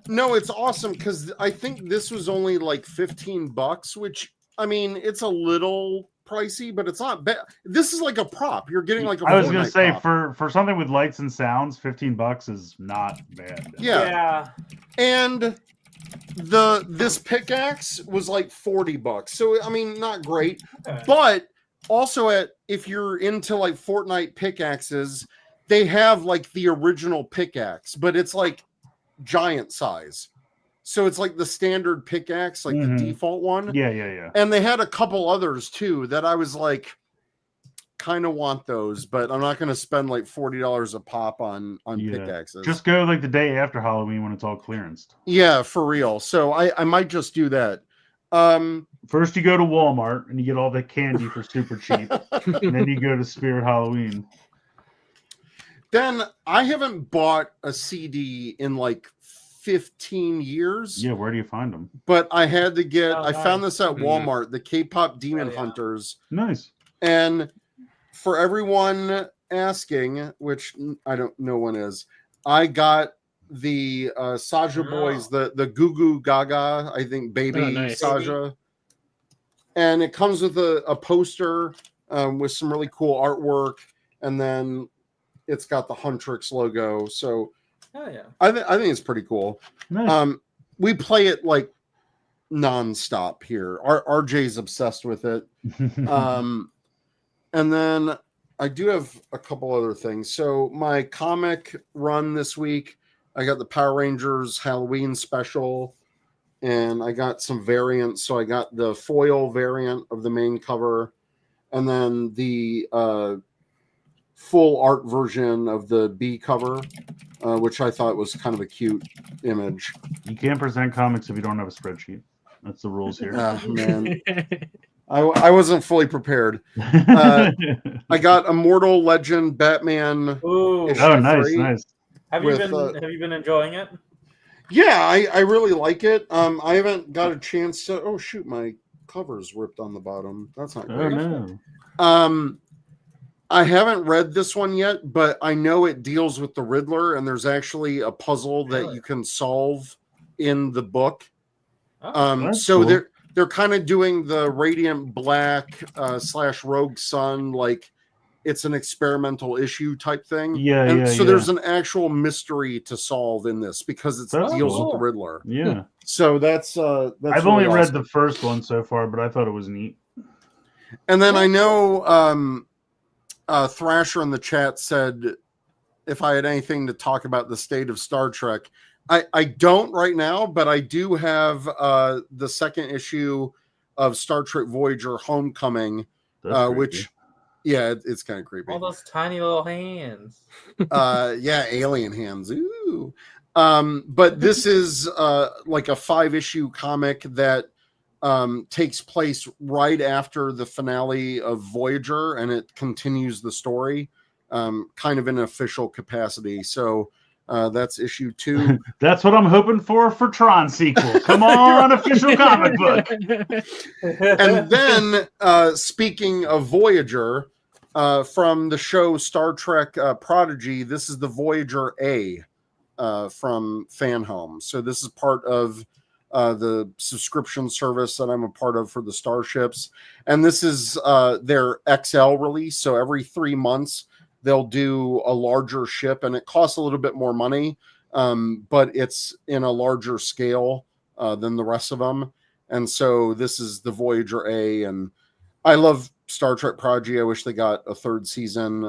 No, it's awesome because I think this was only like $15, which I mean, it's a little pricey, but it's not bad. This is like a prop. You're getting like a I was gonna Fortnite say prop. for something with lights and sounds, $15 is not bad. Yeah. And this pickaxe was like $40. So I mean, not great, Okay. but also if you're into like Fortnite pickaxes, they have like the original pickaxe, but it's like giant size. So it's like the standard pickaxe, like Mhm. the default one. Yeah. And they had a couple others too that I was like, kind of want those, but I'm not going to spend like $40 a pop on Yeah. pickaxes. Just go like the day after Halloween when it's all clearanced. Yeah, for real. So I might just do that. First you go to Walmart and you get all the candy for super cheap. And then you go to Spirit Halloween. Then I haven't bought a CD in like 15 years. Yeah, where do you find them? But I had to get. Oh, I found this at Mhm. Walmart. The K-pop Demon Oh, yeah. Hunters. Nice. And for everyone asking, which I don't know one is, I got the Saja Oh. Boys, the Goo Goo Gaga, I think baby Oh, nice. Saja. And it comes with a poster with some really cool artwork, and then it's got the Huntrix logo. So Oh yeah. I think it's pretty cool. Nice. We play it like nonstop here. RJ's obsessed with it. And then I do have a couple other things. So my comic run this week, I got the Power Rangers Halloween special, and I got some variants. So I got the foil variant of the main cover, and then the full art version of the B cover, which I thought was kind of a cute image. You can't present comics if you don't have a spreadsheet. That's the rules here. Ah, man, I wasn't fully prepared. I got Immortal Legend Batman. Ooh. Issue Oh, nice, 3. nice. Have you with, been enjoying it? Yeah, I really like it. I haven't got a chance to. Oh shoot, my cover's ripped on the bottom. That's not Oh great. no. I haven't read this one yet, but I know it deals with the Riddler, and there's actually a puzzle that Really? you can solve in the book. Oh, That's So cool. they're kind of doing the Radiant Black / Rogue Sun, like it's an experimental issue type thing. Yeah, And yeah, so yeah. there's an actual mystery to solve in this because it That's deals cool. with the Riddler. Yeah. So that's I've really only read awesome. the first one so far, but I thought it was neat. And then I know Thrasher in the chat said if I had anything to talk about the state of Star Trek. I don't right now, but I do have the second issue of Star Trek Voyager Homecoming, That's which, yeah, it's kind of creepy. all those tiny little hands. Yeah, alien hands. Ooh. But this is like a 5-issue comic that takes place right after the finale of Voyager, and it continues the story kind of in an official capacity. So that's issue 2. That's what I'm hoping for Tron sequel. Come on, official comic book. And then speaking of Voyager, from the show Star Trek Prodigy. This is the Voyager A from Fan Home. So this is part of the subscription service that I'm a part of for the starships. And this is their XL release. So every 3 months, they'll do a larger ship, and it costs a little bit more money, but it's in a larger scale than the rest of them. And so this is the Voyager A, and I love Star Trek Prodigy. I wish they got a 3rd season.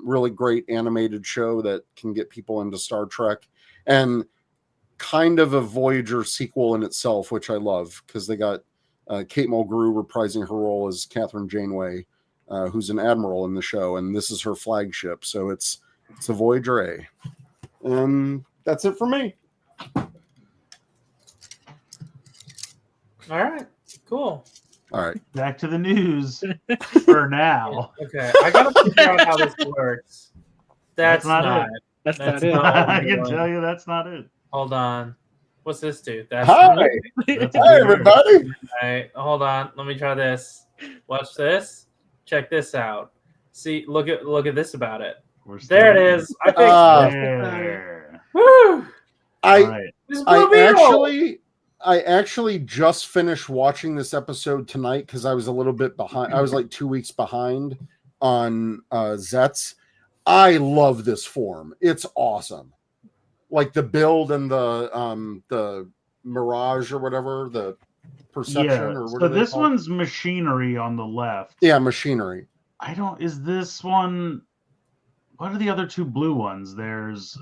Really great animated show that can get people into Star Trek, and kind of a Voyager sequel in itself, which I love, because they got Kate Mulgrew reprising her role as Catherine Janeway, who's an admiral in the show, and this is her flagship. So it's a Voyager A. And that's it for me. All right, cool. All right. Back to the news for now. Okay, I gotta figure out how this works. That's not it. That's That's not it. not- I can tell you that's not it. Hold on. What's this do? That's Hi. That's Hi, a good everybody. All right, hold on. Let me try this. Watch this. Check this out. See, look at this about it. We're still There it is. I fixed Ah. it. There. Woo! I All right. This Blue Beetle! I actually just finished watching this episode tonight because I was a little bit behind. I was like 2 weeks behind on Zets. I love this form. It's awesome. Like the build and the Mirage or whatever, the Perception Yeah. or what So are they this called? one's machinery on the left. Yeah, Machinery. Is this one? What are the other 2 blue ones? There's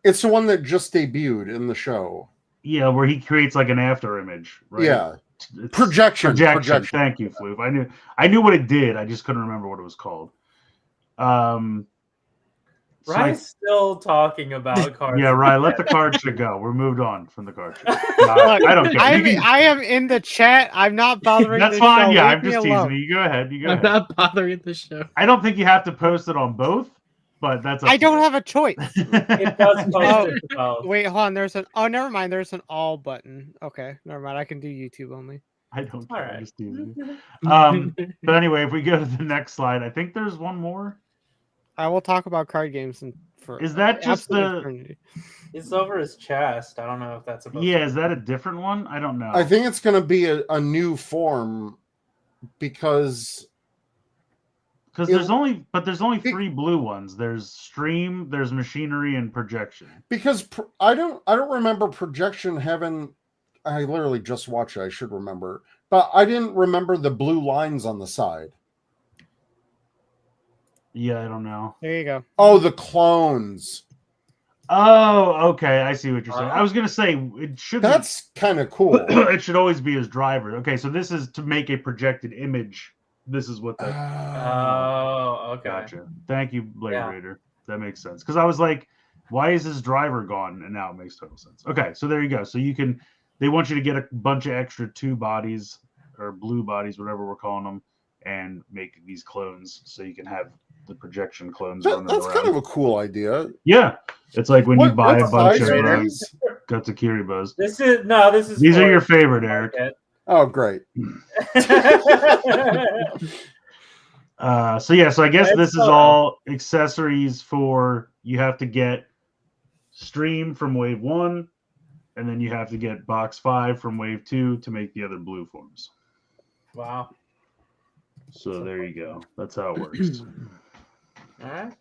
It's the one that just debuted in the show. yeah, where he creates like an after image, right? Yeah. It's Projection. Thank you, Floof. I knew what it did. I just couldn't remember what it was called. So Ryan's still talking about cards. yeah, right. Let the card shit go. We're moved on from the card shit. No, I don't care. I am in the chat. I'm not bothering. That's this fine. show. Yeah, Leave I'm me just teasing alone. you. Go ahead. You go I'm ahead. not bothering the show. I don't think you have to post it on both, but that's. I don't have a choice. It does post it to both. Wait, hold on. There's an. Oh, never mind. There's an all button. Okay, never mind. I can do YouTube only. I don't care. All I'm right. just teasing you. But anyway, if we go to the next slide, I think there's one more. I will talk about card games and for. Is that just absolute the? eternity. It's over his chest. I don't know if that's supposed Yeah, is that a different one? I don't know. I think it's going to be a new form because there's only 3 blue ones. There's stream, there's machinery, and projection. I don't remember Projection having. I literally just watched it. I should remember, but I didn't remember the blue lines on the side. Yeah, I don't know. There you go. Oh, the clones. Oh, okay. I see what you're saying. I was gonna say it should. That's kind of cool. It should always be his driver. Okay, so this is to make a projected image. This is what that. Oh, okay. Gotcha. Thank you, Blade Yeah. Raider. That makes sense. Because I was like, why is his driver gone? And now it makes total sense. Okay, so there you go. So you can. They want you to get a bunch of extra 2 bodies or blue bodies, whatever we're calling them, and make these clones so you can have the projection clones running That's around. kind of a cool idea. Yeah, it's like when you buy a What bunch size of are these? Katsukiri bows. This is. These are for- your favorite, Eric. Oh, great. So I guess That's this is fun. all accessories for you have to get stream from wave 1, and then you have to get box 5 from wave 2 to make the other blue forms. Wow. So there you go. That's how it works. All right.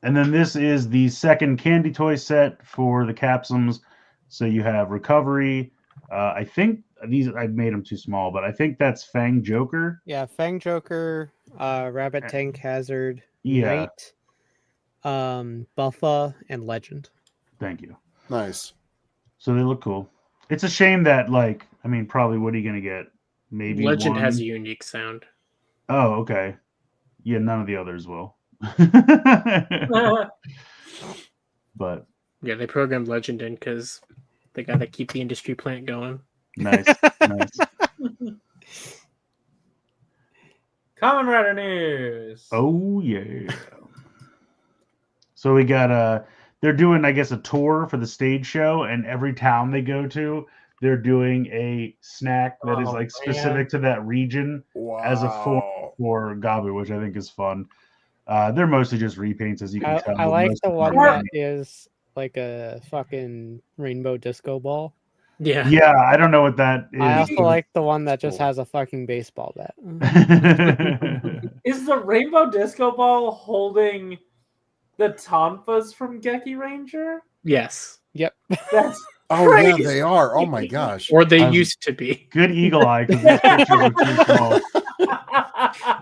And then this is the second candy toy set for the capsums. So you have recovery. I think these I made them too small, but I think that's Fang Joker. Yeah, Fang Joker, Rabbit Tank Hazard, Yeah. Knight, Buffa, and Legend. Thank you. Nice. So they look cool. It's a shame that, probably what are you going to get? Maybe Legend one? has a unique sound. Oh, okay. Yeah, none of the others will. But Yeah, they programmed Legend in because they got to keep the industry plant going. nice. Kamen Rider news. Oh yeah. So we got they're doing, I guess, a tour for the stage show, and every town they go to, they're doing a snack that is Oh, specific to that region Wow. as a form for Gabu, which I think is fun. They're mostly just repaints, as you can tell. I like Most the of one them are- that is like a fucking rainbow disco ball. Yeah. Yeah, I don't know what that is. I also but- like the one that just Cool. has a fucking baseball bat. Is the rainbow disco ball holding the Tonfas from Gecky Ranger? Yes. Yep. That's Oh yeah, crazy. they are. Oh my gosh. Or they I was- used to be. Good eagle eye, because these pictures are too small.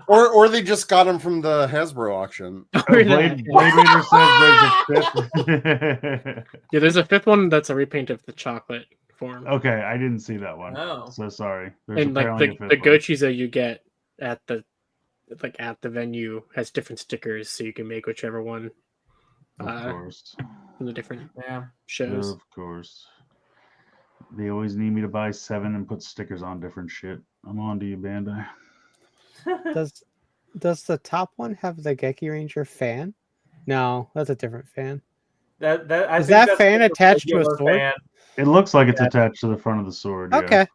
Or they just got them from the Hasbro auction. Or Blade that. Raider says there's a fifth. Yeah, there's a fifth one that's a repaint of the chocolate form. Okay, I didn't see that one. Oh. So sorry. There's And like apparently the a fifth one. Gochis you get at the venue has different stickers, so you can make whichever one Of course. from the different Yeah. shows. Of course. They always need me to buy 7 and put stickers on different shit. I'm on to you, Bandai. Does the top one have the Gecky Ranger fan? No, that's a different fan. I Is think that that's fan just attached to a regular sword? fan. It looks like it's Yeah. attached to the front of the sword. Yeah. Okay.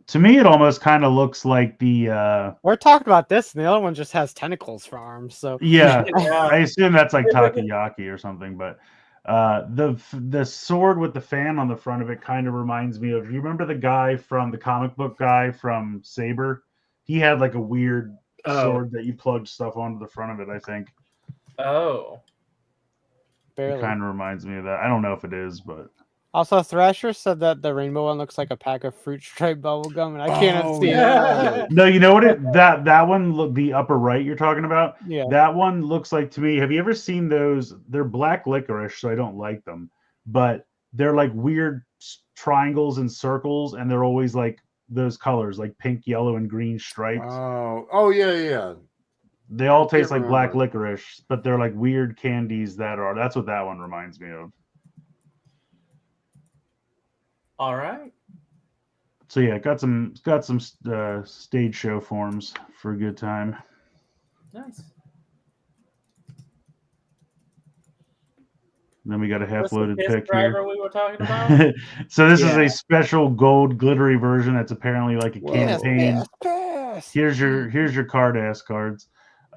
To me, it almost kind of looks like the. We're talking about this, and the other one just has tentacles for arms. So Yeah, Yeah. I assume that's like takoyaki or something, but the sword with the fan on the front of it kind of reminds me of. You remember the guy from the comic book guy from Saber? He had like a weird sword that you plugged stuff onto the front of it. I think Oh. it barely. kind of reminds me of that. I don't know if it is, but Also, Thrasher said that the rainbow one looks like a pack of fruit stripe bubble gum, and I can't Oh, see yeah. no, you know what? That one look, the upper right you're talking about. it. Yeah. That one looks like to me. Have you ever seen those? They're black licorice, so I don't like them. But they're like weird triangles and circles, and they're always like those colors, like pink, yellow, and green stripes. Oh yeah, yeah. They all can't taste like black remember. licorice, but they're like weird candies that are. That's what that one reminds me of. All right. So yeah, got some stage show forms for a good time. Nice. Then we got a What's the half-loaded piss pick driver here. we were talking about? So this is Yeah. a special gold glittery version that's apparently like a Whoa. campaign. Piss. Here's your card ass cards.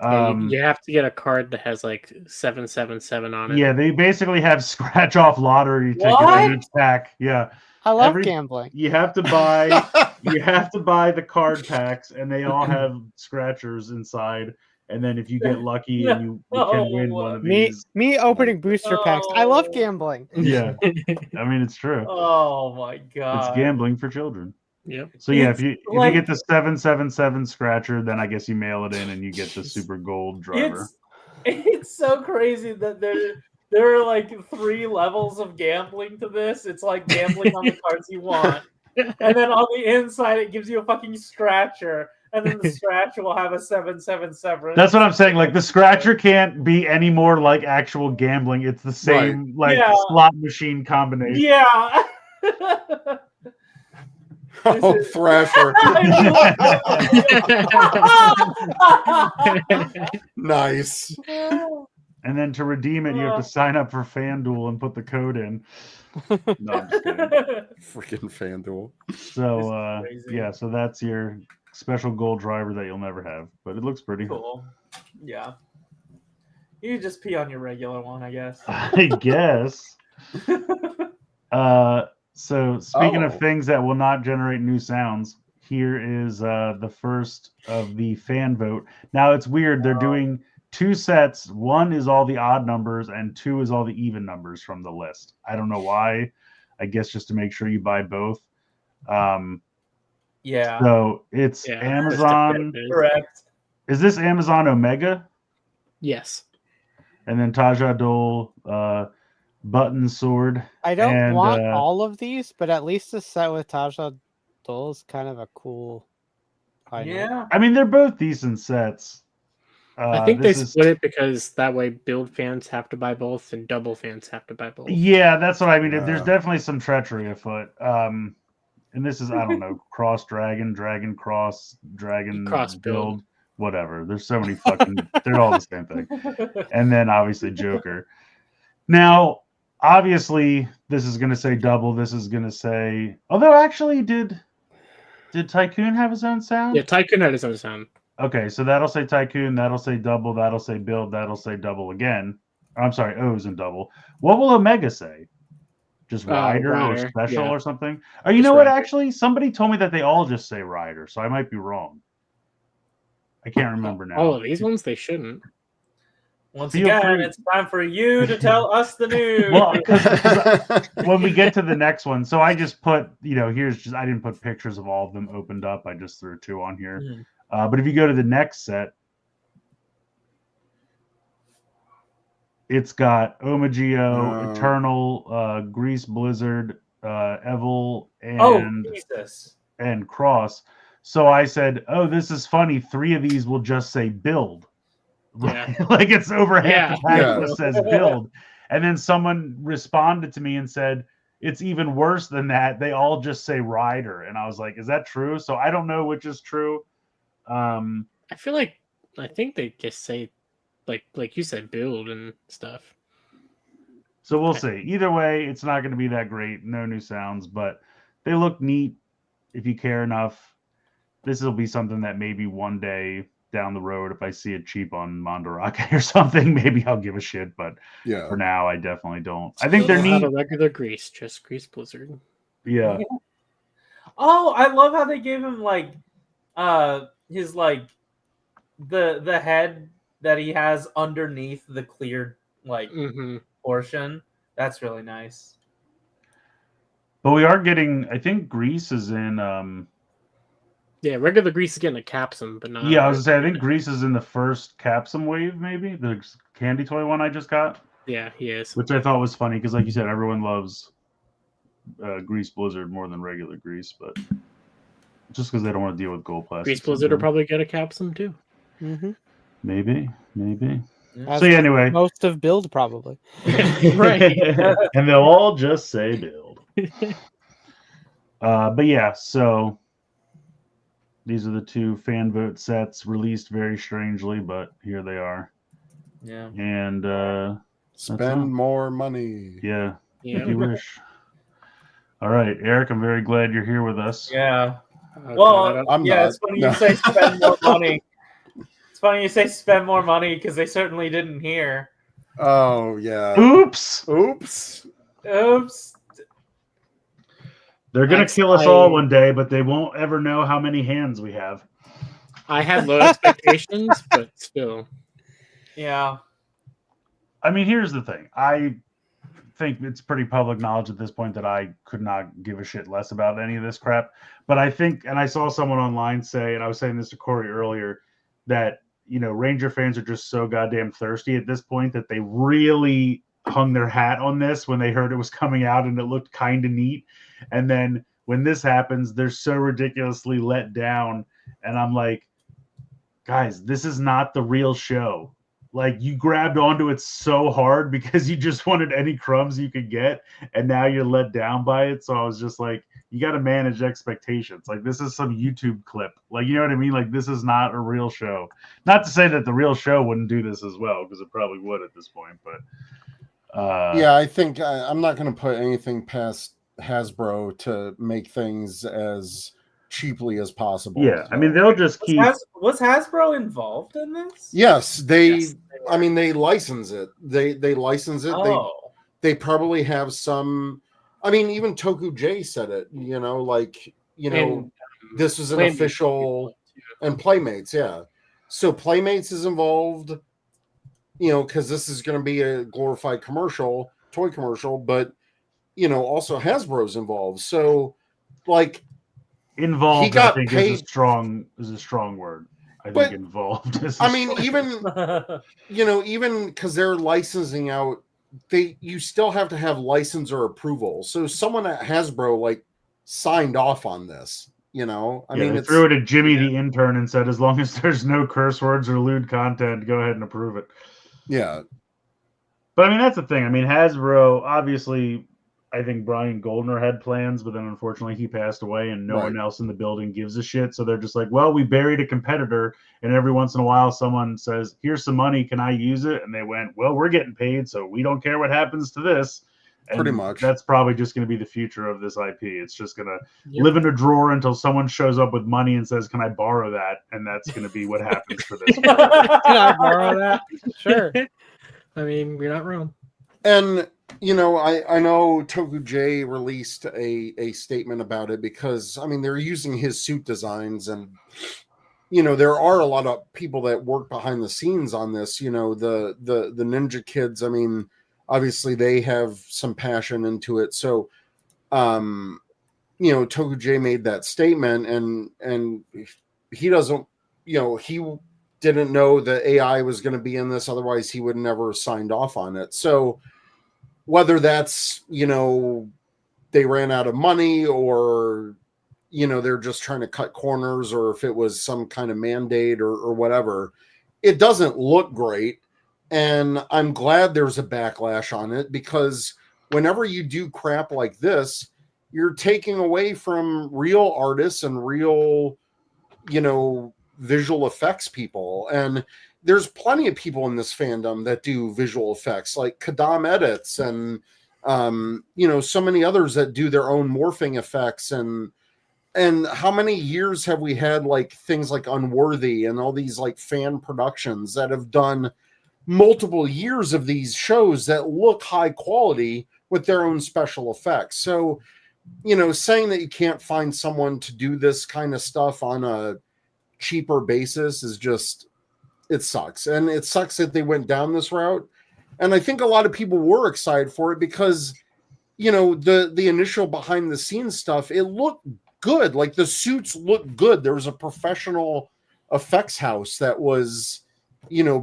Yeah, you have to get a card that has like 777 on it. Yeah, they basically have scratch off lottery tickets What? in each pack. Yeah, I love Every- gambling. you have to buy the card packs, and they all have scratchers inside. And then if you get lucky and you can win one of Me these. opening booster packs. I love Oh. gambling. Yeah, I mean it's true. Oh my god. It's gambling for children. Yep. So yeah, It's if like- you get the 777 scratcher, then I guess you mail it in and you get the super gold driver. It's so crazy that there are like 3 levels of gambling to this. It's like gambling on the cards you want. And then on the inside it gives you a fucking scratcher. And then the scratcher will have a 777. That's what I'm saying. Like the scratcher can't be any more like actual gambling. It's the same like Yeah. slot machine combination. Yeah. Oh, Thrasher. Nice. And then to redeem it, you have to sign up for FanDuel and put the code in. No, I'm just kidding. Freaking FanDuel. So This is crazy. yeah, so that's your special gold driver that you'll never have, but it looks pretty. Cool. Yeah. You just pee on your regular one, I guess. I guess. So speaking of Oh. things that will not generate new sounds, here is the first of the fan vote. Now it's weird. They're doing 2 sets. 1 is all the odd numbers, and 2 is all the even numbers from the list. I don't know why. I guess just to make sure you buy both. Yeah. So it's Yeah, Amazon. Correct. Is this Amazon Omega? Yes. And then Taja Dole, Button Sword. I don't And, want all of these, but at least the set with Taja Dole is kind of a cool item. Yeah. I mean, they're both decent sets. I think they this is- split it because that way build fans have to buy both and double fans have to buy both. Yeah, that's what I mean. There's Yeah. definitely some treachery afoot. And this is, I don't know, Cross Dragon, Dragon Cross, Dragon Cross Build, whatever. There's so many fucking, they're all the same thing. And then obviously Joker. Now, obviously, this is going to say double. This is going to say, although actually does Did Tycoon have his own sound? Yeah, Tycoon had his own sound. Okay, so that'll say Tycoon, that'll say double, that'll say build, that'll say double again. I'm sorry, O's and double. What will Omega say? Just rider or Rider, special yeah. or something? Or you Just know what? rider. Actually, somebody told me that they all just say rider, so I might be wrong. I can't remember now. All of these ones, they shouldn't. Once Feel again, free. it's time for you to tell us the news. Well, 'cause when we get to the next one, so I just put, here's just, I didn't put pictures of all of them opened up. I just threw 2 on here. Mhm. But if you go to the next set, it's got Omagio, Eternal, Grease Blizzard, Evil, and Jesus. and Cross. So I said, "Oh, this is funny. 3 of these will just say build." Yeah. Like it's over half the pack Yeah. that says build. And then someone responded to me and said, it's even worse than that. They all just say rider. And I was like, is that true? So I don't know which is true. I think they just say like you said, build and stuff. So we'll see. Either way, it's not going to be that great. No new sounds, but they look neat if you care enough. This will be something that maybe one day down the road, if I see it cheap on Mandarake or something, maybe I'll give a shit. But Yeah. for now, I definitely don't. I think they're Not neat. a regular Grease, just Grease Blizzard. Yeah. Oh, I love how they gave him his the head that he has underneath the cleared portion. That's really nice. But we are getting, I think Grease is in Yeah, regular Grease is getting a capsum, but not. I was gonna say I think Grease is in the first capsum wave, maybe the candy toy one I just got. Yeah, he is. Which I thought was funny because, like you said, everyone loves Grease Blizzard more than regular Grease, but just because they don't want to deal with gold plastic. Grease Blizzard will probably get a capsum too. Mm-hmm. Maybe. As So yeah, anyway, most of build probably. Right. And they'll all just say build. But yeah, so these are the 2 fan vote sets released very strangely, but here they are. Yeah. And Spend more money. yeah, Yeah. if you wish. All right, Eric, I'm very glad you're here with us. Yeah. Okay, Well, I'm yeah, not. it's funny No. you say spend more money. It's funny you say spend more money because they certainly didn't hear. Oh yeah. Oops! Oops. Oops. They're gonna kill us all one day, but they won't ever know how many hands we have. I had low expectations, but still. Yeah. I mean, here's the thing. I think it's pretty public knowledge at this point that I could not give a shit less about any of this crap. But I think, and I saw someone online say, and I was saying this to Corey earlier, that, Ranger fans are just so goddamn thirsty at this point that they really hung their hat on this when they heard it was coming out and it looked kind of neat. And then when this happens, they're so ridiculously let down. And I'm like, guys, this is not the real show. Like, you grabbed onto it so hard because you just wanted any crumbs you could get, and now you're let down by it. So I was just like, you got to manage expectations. Like, this is some YouTube clip. Like, you know what I mean? Like, this is not a real show. Not to say that the real show wouldn't do this as well, because it probably would at this point. But Yeah, I think I'm not going to put anything past Hasbro to make things as cheaply as possible. yeah, So. I mean, they'll just keep. Was Hasbro involved in this? Yes, they. Yes, they I mean, they license it. They license it. Oh. They probably have some. I mean, even Toku J said it. And, this was an Playmates official, and Playmates, yeah. So Playmates is involved. Because this is going to be a glorified toy commercial, but also Hasbro's involved. So, like, Involved, he got I think, paid- is a strong word. I But- think involved is. I mean, even because they're licensing out, you still have to have license or approval. So someone at Hasbro signed off on this. I mean, they it's threw it at Jimmy the intern and said, as long as there's no curse words or lewd content, go ahead and approve it. yeah. But I mean, that's the thing. I mean, Hasbro, obviously, I think Brian Goldner had plans, but then unfortunately he passed away and no one else in the building gives a shit. So they're just like, well, we buried a competitor. And every once in a while someone says, here's some money. Can I use it? And they went, well, we're getting paid, so we don't care what happens to this. And Pretty much. that's probably just going to be the future of this IP. It's just going to live in a drawer until someone shows up with money and says, "Can I borrow that?" And that's going to be what happens for this. Can I borrow that? Sure. I mean, you're not wrong. And I know Toku J released a statement about it because I mean they're using his suit designs, and there are a lot of people that work behind the scenes on this. The Ninja Kids. I mean, obviously they have some passion into it. So, Toku J made that statement, and he doesn't, he didn't know that AI was going to be in this. Otherwise, he would never have signed off on it. So, whether that's they ran out of money, or they're just trying to cut corners, or if it was some kind of mandate or whatever, it doesn't look great. And I'm glad there's a backlash on it, because whenever you do crap like this, you're taking away from real artists and real, visual effects people. And there's plenty of people in this fandom that do visual effects, like Kadam Edits and, so many others that do their own morphing effects. And how many years have we had like things like Unworthy and all these like fan productions that have done multiple years of these shows that look high quality with their own special effects. So, saying that you can't find someone to do this kind of stuff on a cheaper basis is just, it sucks. And it sucks that they went down this route. And I think a lot of people were excited for it because, the initial behind the scenes stuff, it looked good. Like the suits looked good. There was a professional effects house that was,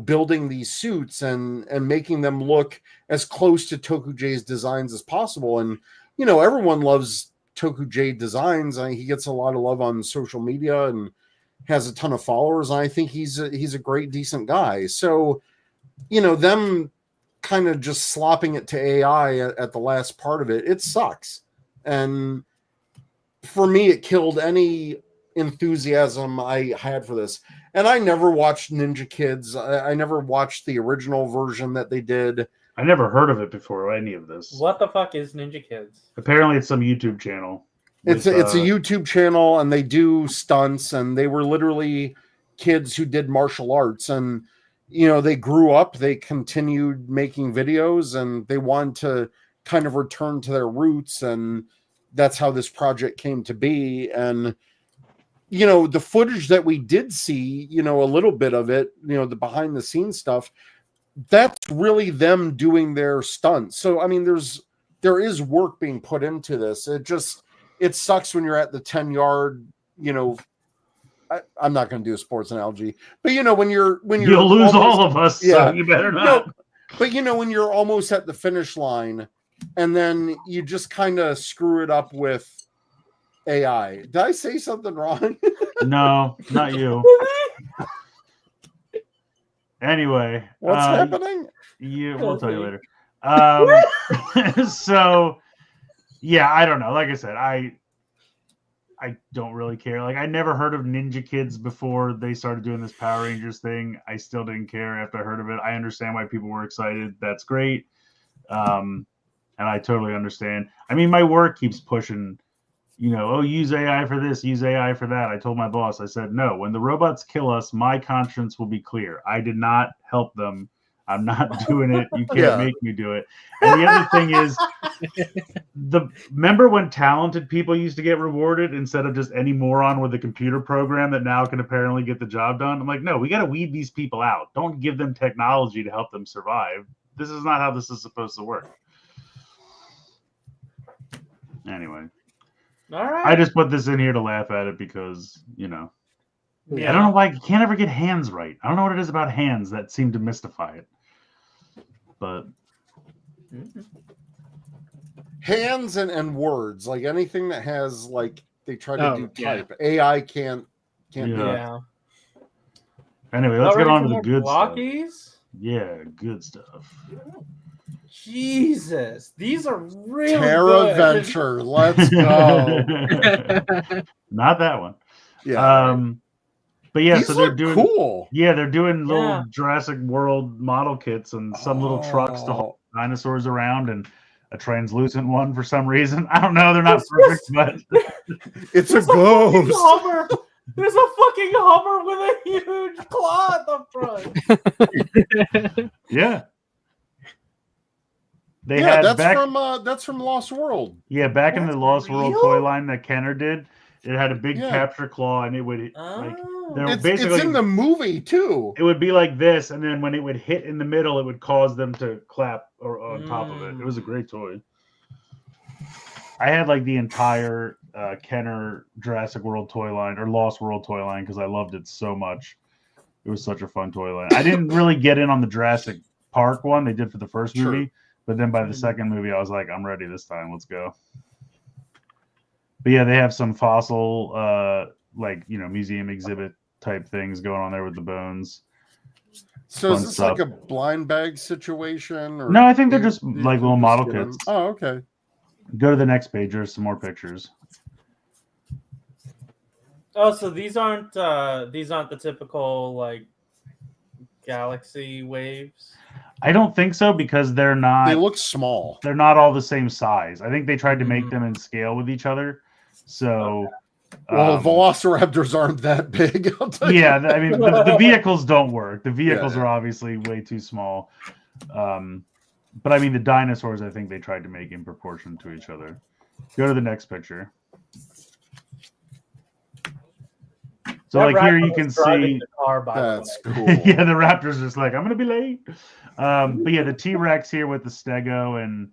building these suits and making them look as close to Toku J's designs as possible. And, everyone loves Toku J designs. He gets a lot of love on social media and has a ton of followers. And I think he's a great, decent guy. So, them kind of just slopping it to AI at the last part of it, it sucks. And for me, it killed any enthusiasm I had for this. And I never watched Ninja Kids. I never watched the original version that they did. I never heard of it before, any of this. What the fuck is Ninja Kids? Apparently it's some YouTube channel. It's a YouTube channel, and they do stunts, and they were literally kids who did martial arts. And, they grew up, they continued making videos, and they wanted to kind of return to their roots. And that's how this project came to be. And, the footage that we did see, a little bit of it, the behind the scenes stuff, that's really them doing their stunts. So, I mean, there is work being put into this. It sucks when you're at the 10-yard, I'm not going to do a sports analogy, but when you'll lose all of us. Yeah. So you better not. No, but when you're almost at the finish line and then you just kind of screw it up with AI. Did I say something wrong? No, not you. Anyway, what's happening? We'll tell you later. So, yeah, I don't know. Like I said, I don't really care. Like, I never heard of Ninja Kids before they started doing this Power Rangers thing. I still didn't care after I heard of it. I understand why people were excited. That's great. And I totally understand. I mean, my work keeps pushing, use AI for this, use AI for that. I told my boss, I said, no, when the robots kill us, my conscience will be clear. I did not help them. I'm not doing it. You can't make me do it. And the other thing is, remember when talented people used to get rewarded instead of just any moron with a computer program that now can apparently get the job done? I'm like, no, we got to weed these people out. Don't give them technology to help them survive. This is not how this is supposed to work. Anyway. All right. I just put this in here to laugh at it because, I don't know why you can't ever get hands right. I don't know what it is about hands that seem to mystify it. But hands and words, like anything that has like they try to do type. AI can't do that. Anyway, let's get on to the good blockies? Stuff. Yeah, good stuff. Jesus, these are really Terraventure. good. Let's go. Not that one. Yeah. But yeah, these so they're doing cool. Yeah, they're doing little Jurassic World model kits and some little trucks to haul dinosaurs around. And a translucent one for some reason. I don't know. They're not perfect, but It's a There's fucking ghost. Hummer. There's a fucking Hummer with a huge claw at the front. yeah. They Yeah, had that's from Lost World. Yeah, back in the That's Lost World real? toy line that Kenner did, it had a big Yeah. capture claw, and it would like there Oh. It's basically in the movie too. it would be like this, and then when it would hit in the middle, it would cause them to clap or on top of it. It was a great toy. I had like the entire Kenner Jurassic World toy line or Lost World toy line because I loved it so much. It was such a fun toy line. I didn't really get in on the Jurassic Park one they did for the first Sure. movie, but then by the second movie, I was like, I'm ready this time. Let's go. But yeah, they have some fossil, museum exhibit type things going on there with the bones. So Fun is this stuff. like a blind bag situation? Or No, I think they're you- just you like can little just model get 'em? kits. Oh, okay. Go to the next page. There's some more pictures. Oh, so these aren't the typical like galaxy waves. I don't think so because they're not. They look small. They're not all the same size. I think they tried to make them in scale with each other. So, Well, velociraptors aren't that big. I'll tell you. yeah, I mean, the vehicles don't work. The vehicles Yeah. are obviously way too small. But I mean, the dinosaurs, I think they tried to make in proportion to each other. Go to the next picture. So, That like here, raptor you can was driving see. the car, by the That's way. cool. Yeah, the Raptors just like, I'm gonna be late. But yeah, the T-Rex here with the Stego and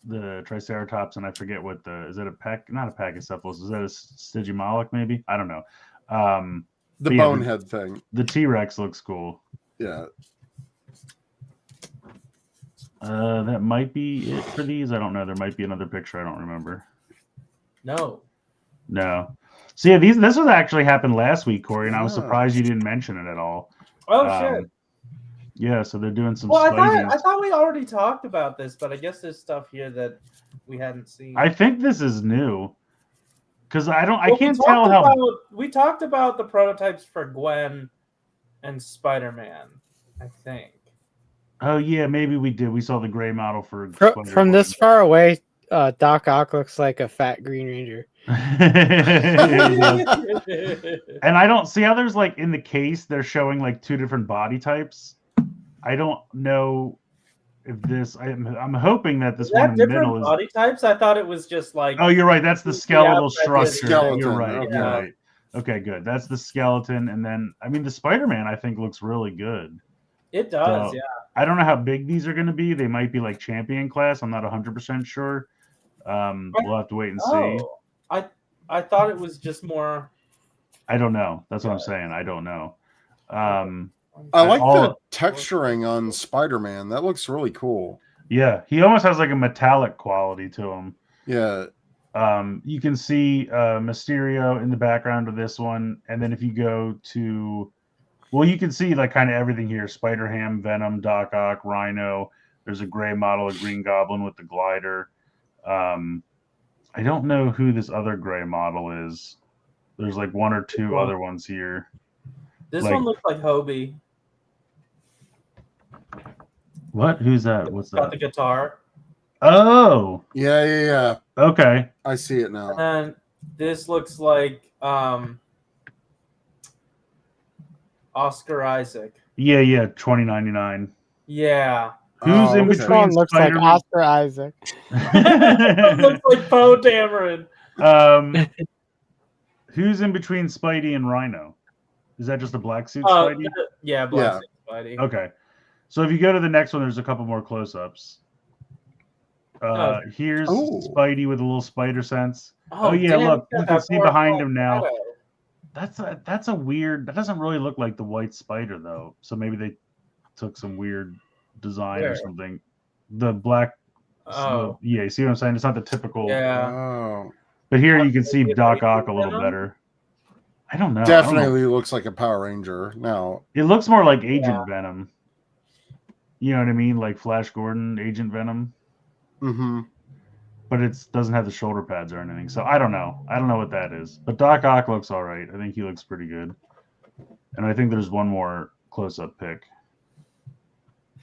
the Triceratops, and I forget what is that not a Pachycephalus, is that a Stygimoloch maybe? I don't know. The But yeah, bonehead thing. The T-Rex looks cool. Yeah. That might be it for these. I don't know. There might be another picture. I don't remember. No. So yeah, this was actually happened last week, Corey, and I was Ah. surprised you didn't mention it at all. Oh shit. Yeah, so they're doing some. Well, I Spideys. thought we already talked about this, but I guess there's stuff here that we hadn't seen. I think this is new because I Well, can't tell how. We talked about the prototypes for Gwen and Spider-Man, I think. Oh yeah, maybe we did. We saw the gray model for From this far away, Doc Ock looks like a fat Green Ranger. And I don't see how there's like in the case they're showing like two different body types. I don't know if this. I'm hoping that this Is one that in the different middle is. body types? I thought it was just like. Oh, you're right. That's the the skeletal outside structure. skeleton. You're right. Okay. You're right. Okay, good. That's the skeleton, and then I mean the Spider-Man. I think looks really good. It does, So, yeah. I don't know how big these are going to be. They might be like champion class. I'm not 100% sure. We'll have to wait and see. Oh, I thought it was just more. I don't know. That's what I'm saying. I don't know. I like all- the texturing on Spider-Man. That looks really cool. Yeah, he almost has like a metallic quality to him. Yeah. You can see Mysterio in the background of this one, and then if you go to, well, you can see like kind of everything here: Spider-Ham, Venom, Doc Ock, Rhino. There's a gray model of Green Goblin with the glider. I don't know who this other gray model is. There's like one or two other ones here. This Like- one looks like Hobie. What? Who's that? What's Got the that? guitar. Oh, Yeah. okay. I see it now. And this looks like Oscar Isaac. Yeah, $20.99. Yeah. Who's in This between one looks like Spider-Man? Oscar Isaac. It looks like Poe Dameron. Who's in between Spidey and Rhino? Is that just a black suit Oh, Spidey? yeah, Black Suit Spidey. Okay. So if you go to the next one, there's a couple more close-ups. Here's Oh. Spidey with a little spider sense. Oh, yeah, damn, look, he's you got can that see behind four-point him now. shadow. That's a weird. That doesn't really look like the white spider though. So maybe they took some weird design or Where? something. The black. Oh, Yeah, you see what I'm saying? It's not the typical. yeah. Oh. But here you can see Maybe Doc Agent Ock a little Venom? better. I don't know. I don't know. Definitely looks like a Power Ranger. Now, It looks more like Agent Yeah. Venom. You know what I mean? Like Flash Gordon, Agent Venom. But it doesn't have the shoulder pads or anything. So I don't know. I don't know what that is. But Doc Ock looks all right. I think he looks pretty good. And I think there's one more close-up pic.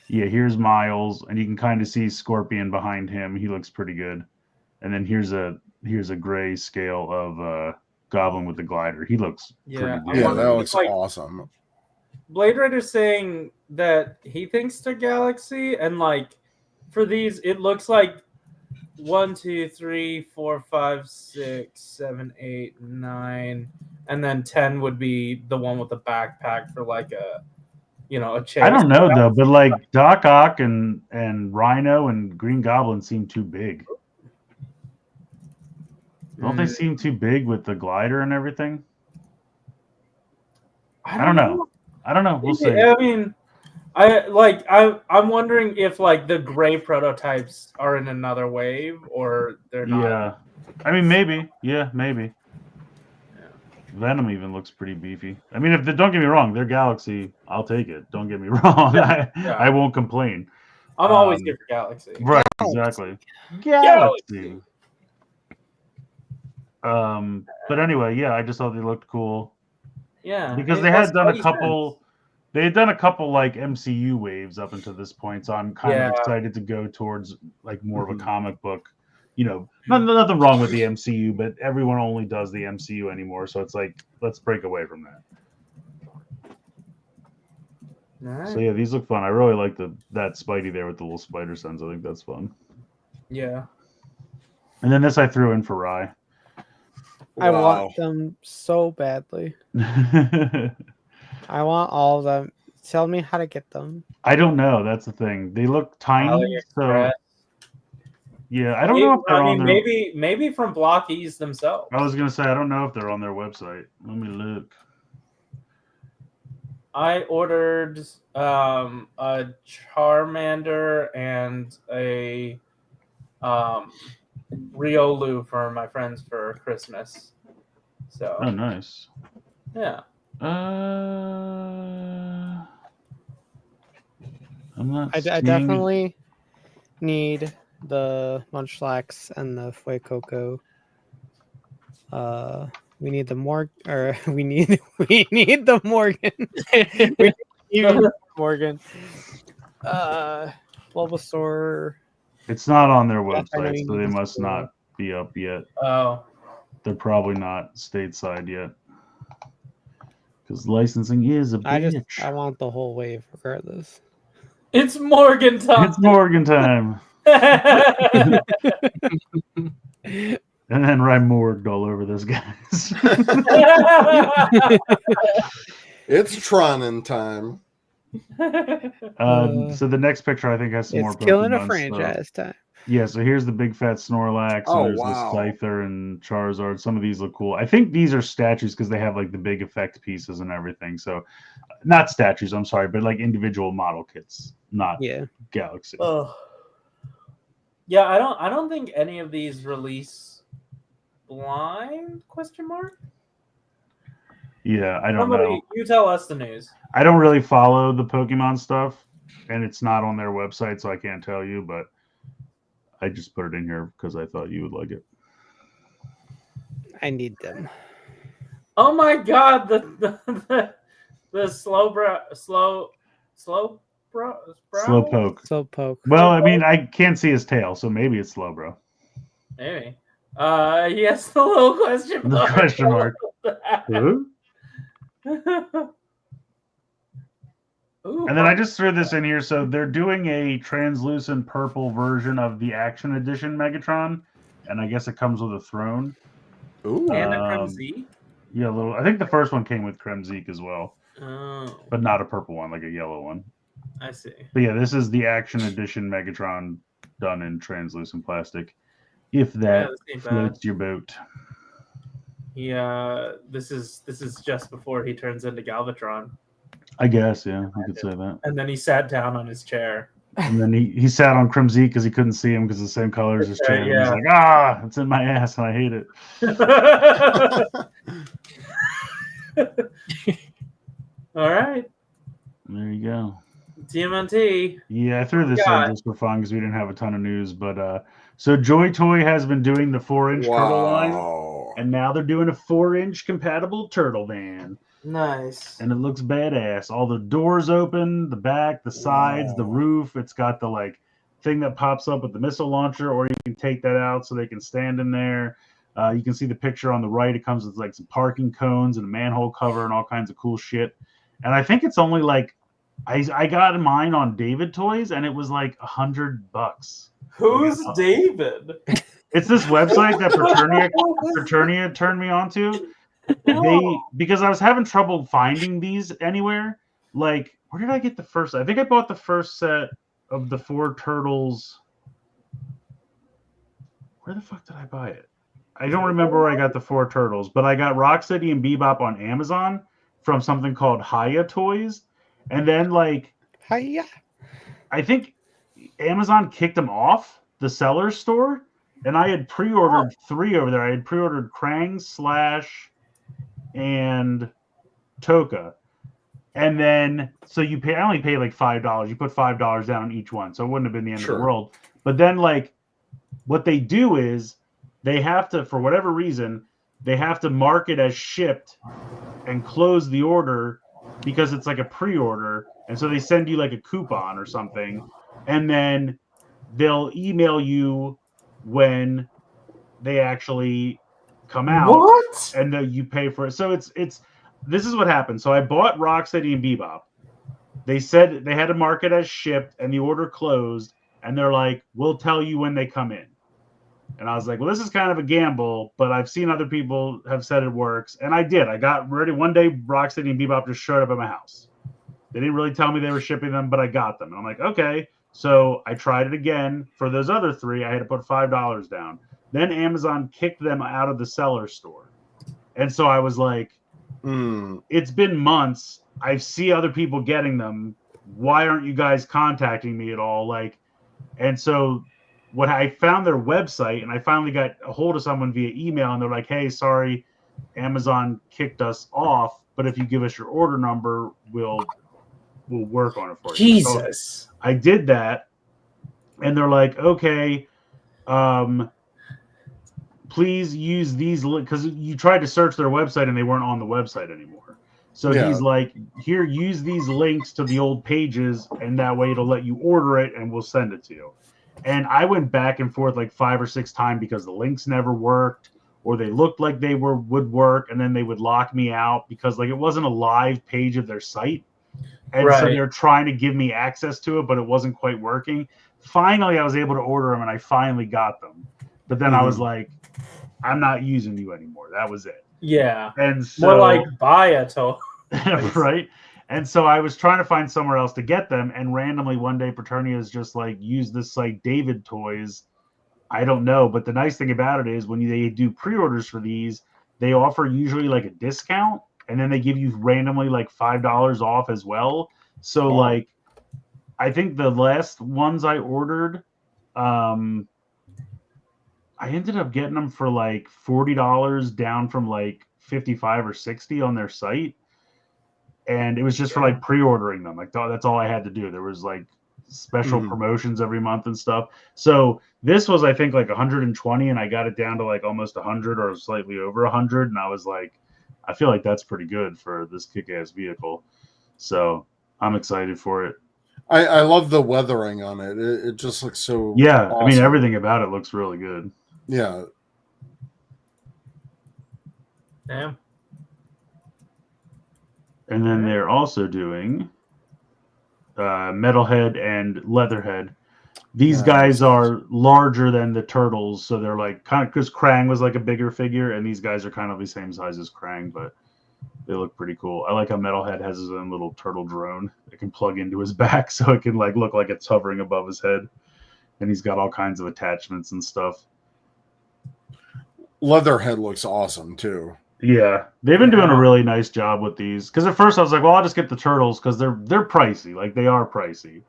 Yeah, here's Miles, and you can kind of see Scorpion behind him. He looks pretty good. And then here's a gray scale of Goblin with the glider. He looks Yeah, pretty Yeah, good. that looks like- awesome. Blade Runner's saying that he thinks to Galaxy, and like for these, it looks like 1, 2, 3, 4, 5, 6, 7, 8, 9, and then 10 would be the one with the backpack for like a chase. I don't know though, but like Doc Ock and Rhino and Green Goblin seem too big. Don't they seem too big with the glider and everything? I don't know. We'll see. I mean, I'm wondering if like the gray prototypes are in another wave or they're not. Yeah. I mean, maybe. Yeah, maybe. Venom even looks pretty beefy. I mean, don't get me wrong, their Galaxy, I'll take it. Don't get me wrong. I won't complain. I'm always good for Galaxy. Right, exactly. Galaxy. But anyway, yeah, I just thought they looked cool. Yeah. Because they had done a couple like MCU waves up until this point, so I'm kind of excited to go towards like more of a comic book. Nothing wrong with the MCU, but everyone only does the MCU anymore, so it's like let's break away from that. Nice. So yeah, these look fun. I really like that Spidey there with the little spider sense. I think that's fun. Yeah. And then this I threw in for Rye. I want them so badly. I want all of them. Tell me how to get them. I don't know. That's the thing. They look tiny, so yeah. I don't know if they're on their... maybe from Blockies themselves. I was gonna say I don't know if they're on their website. Let me look. I ordered a Charmander and a Riolu for my friends for Christmas. So oh, nice. Yeah. I'm not. I definitely need the Munchlax and the Fuecoco. We need the we need the Morgan. We need Morgan. Bulbasaur. It's not on their website, so they must not be up yet. Oh. They're probably not stateside yet. Because licensing is a bitch. I want the whole wave regardless. It's Morgan time. It's Morgan time. And then Ryan morged all over this, guys. It's Tronin time. So the next picture I think has some more Pokemon. It's killing a franchise time. Yeah, so here's the big fat Snorlax. Oh, and there's wow. the Scyther and Charizard. Some of these look cool. I think these are statues because they have like the big effect pieces and everything. So not statues, I'm sorry, but like individual model kits, not Galaxy. Yeah, I don't think any of these release blind ? Yeah, I don't know. You tell us the news. I don't really follow the Pokemon stuff, and it's not on their website, so I can't tell you, but I just put it in here because I thought you would like it. I need them. Oh my god, the Slowpoke. Well, I mean, I can't see his tail, so maybe it's Slowbro. Maybe. Yes, the little question mark. The question mark. Ooh, And then I just threw this in here. So they're doing a translucent purple version of the Action Edition Megatron, and I guess it comes with a throne. Ooh. and a Cremzy. Yeah, a little. I think the first one came with Cremzeek as well, Oh, but not a purple one, like a yellow one. I see. But yeah, this is the Action Edition Megatron done in translucent plastic. If that floats your boat. Yeah, this is just before he turns into Galvatron. I guess, yeah, you could say that. And then he sat down on his chair. And then he sat on Cremzeek because he couldn't see him because the same color as his chair. Yeah. He's like, it's in my ass and I hate it. All right. There you go. TMNT. Yeah, I threw this in just for fun because we didn't have a ton of news. But so Joy Toy has been doing the 4-inch turtle line, and now they're doing a 4-inch compatible turtle van. Nice. And it looks badass. All the doors open, the back, the sides, the roof. It's got the like thing that pops up with the missile launcher, or you can take that out so they can stand in there. You can see the picture on the right. It comes with like some parking cones and a manhole cover and all kinds of cool shit. And I think it's only like I got mine on David Toys, and it was like $100. Who's David? It's this website that Fraternia turned me on to. Because I was having trouble finding these anywhere. Like, where did I get the first? I think I bought the first set of the 4 turtles. Where the fuck did I buy it? I don't remember where I got the 4 turtles, but I got Rocksteady and Bebop on Amazon from something called Haya Toys, and then like Hiya. I think Amazon kicked them off the seller's store, and I had pre-ordered 3 over there. I had pre-ordered Krang, Slash, and Toka, and then so you pay. I only paid like $5. You put $5 down on each one, so it wouldn't have been the end of the world. But then, like, what they do is they have to, for whatever reason, they have to mark it as shipped and close the order because it's like a pre-order, and so they send you like a coupon or something, and then they'll email you when they actually come out. What? And you pay for it. So it's this is what happened. So I bought Rocksteady and Bebop. They said they had to mark it as shipped, and the order closed, and they're like, we'll tell you when they come in. And I was like, well, this is kind of a gamble, but I've seen other people have said it works. And I did. I got ready. One day, Rocksteady and Bebop just showed up at my house. They didn't really tell me they were shipping them, but I got them. And I'm like, okay. So I tried it again. For those other 3, I had to put $5 down. Then Amazon kicked them out of the seller store. And so I was like, it's been months. I see other people getting them. Why aren't you guys contacting me at all? Like, and so when I found their website, and I finally got a hold of someone via email, and they're like, hey, sorry, Amazon kicked us off, but if you give us your order number, we'll work on it for you. Jesus. So I did that, and they're like, okay, please use these links, because you tried to search their website and they weren't on the website anymore. So he's like, here, use these links to the old pages, and that way it'll let you order it and we'll send it to you. And I went back and forth like 5 or 6 times because the links never worked, or they looked like they would work, and then they would lock me out because like it wasn't a live page of their site. And so they're trying to give me access to it, but it wasn't quite working. Finally, I was able to order them, and I finally got them. But then I was like, I'm not using you anymore. That was it. Yeah. And so, more like buy a toy. Right? And so I was trying to find somewhere else to get them, and randomly one day Paternia is just like, use this site David Toys. I don't know, but the nice thing about it is when they do pre-orders for these, they offer usually like a discount, and then they give you randomly like $5 off as well. So like, I think the last ones I ordered, I ended up getting them for like $40 down from like 55 or 60 on their site. And it was just for like pre-ordering them. Like that's all I had to do. There was like special promotions every month and stuff. So this was, I think, like 120, and I got it down to like almost 100 or slightly over 100. And I was like, I feel like that's pretty good for this kick-ass vehicle. So I'm excited for it. I love the weathering on it. It just looks so awesome. I mean, everything about it looks really good. Yeah. Damn. And then they're also doing Metalhead and Leatherhead. These guys are larger than the turtles, so they're like kind of, because Krang was like a bigger figure, and these guys are kind of the same size as Krang, but they look pretty cool. I like how Metalhead has his own little turtle drone that can plug into his back, so it can like look like it's hovering above his head, and he's got all kinds of attachments and stuff. Leatherhead looks awesome too. Yeah, they've been doing a really nice job with these. Because at first I was like, well, I'll just get the turtles because they're pricey. Like, they are pricey.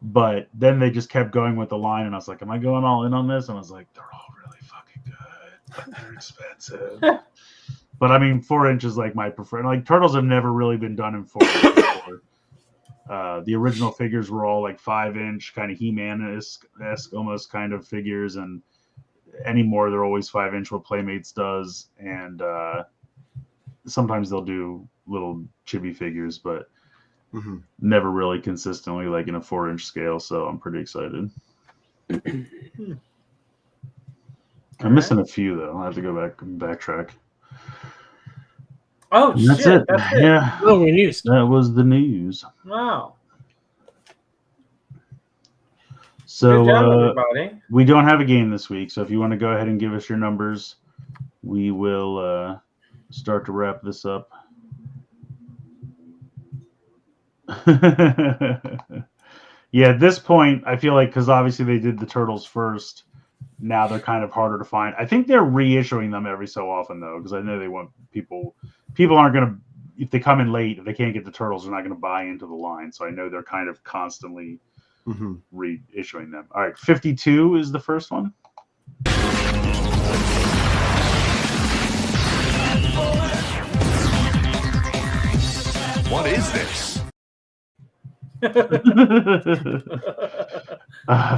But then they just kept going with the line, and I was like, am I going all in on this? And I was like, they're all really fucking good, but they're expensive. But I mean, 4 inches like my preferred. Like, turtles have never really been done in 4 inches before. The original figures were all like 5-inch, kind of He-Man-esque almost kind of figures, and anymore they're always 5-inch what Playmates does, and sometimes they'll do little chibi figures, but Mm-hmm. never really consistently like in a 4-inch scale. So I'm pretty excited. I'm missing a few though. I have to go back and backtrack. Oh, And that's shit. it. That's it. Yeah, Oh, we news. that was the news. Wow. So Good job, everybody. we don't have a game this week. So if you want to go ahead and give us your numbers, we will start to wrap this up. Yeah, at this point, I feel like because obviously they did the Turtles first, now they're kind of harder to find. I think they're reissuing them every so often though, because I know they want people aren't going to, if they come in late, if they can't get the Turtles, they're not going to buy into the line. So I know they're kind of constantly reissuing them. All right, 52 is the first one. What is this?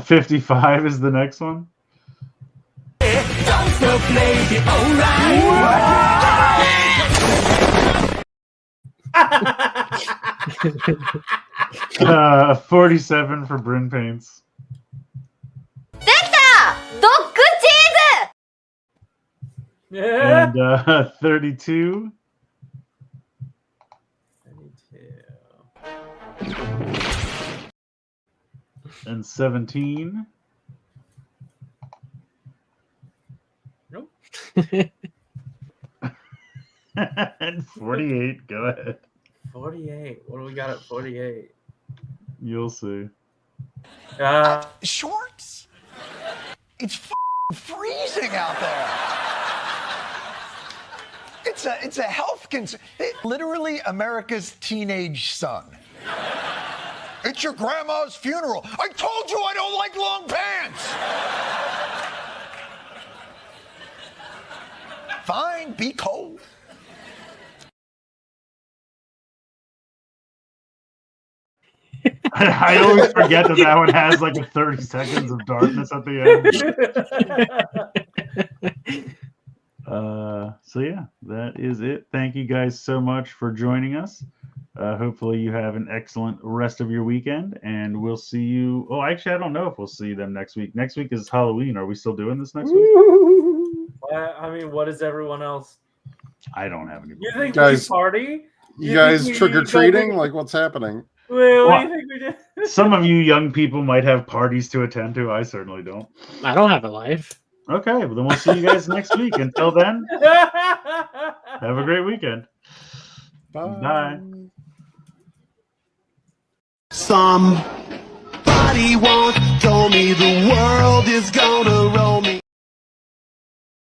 55 is the next one. 47 for Bryn Paints. できたドッグチーズ Yeah. And 32. 32. And 17. Nope. And 48. Go ahead. 48. What do we got at 48? You'll see. Shorts? It's freezing out there. It's a health concern. Literally America's teenage son. It's your grandma's funeral. I told you I don't like long pants. Fine, be cold. I always forget that one has like a 30 seconds of darkness at the end. So yeah, that is it. Thank you guys so much for joining us. Hopefully you have an excellent rest of your weekend, and we'll see you. Oh, actually, I don't know if we'll see them next week. Next week is Halloween. Are we still doing this next week? I mean, what is everyone else? I don't have any. You think Guys, we party? You guys think we trick or go treating? to- Like, what's happening? Wait, what Well, do you think we did? Some of you young people might have parties to attend to. I certainly don't. I don't have a life. Okay, well then we'll see you guys next week. Until then, have a great weekend. Bye. Somebody once told me the world is gonna roll me.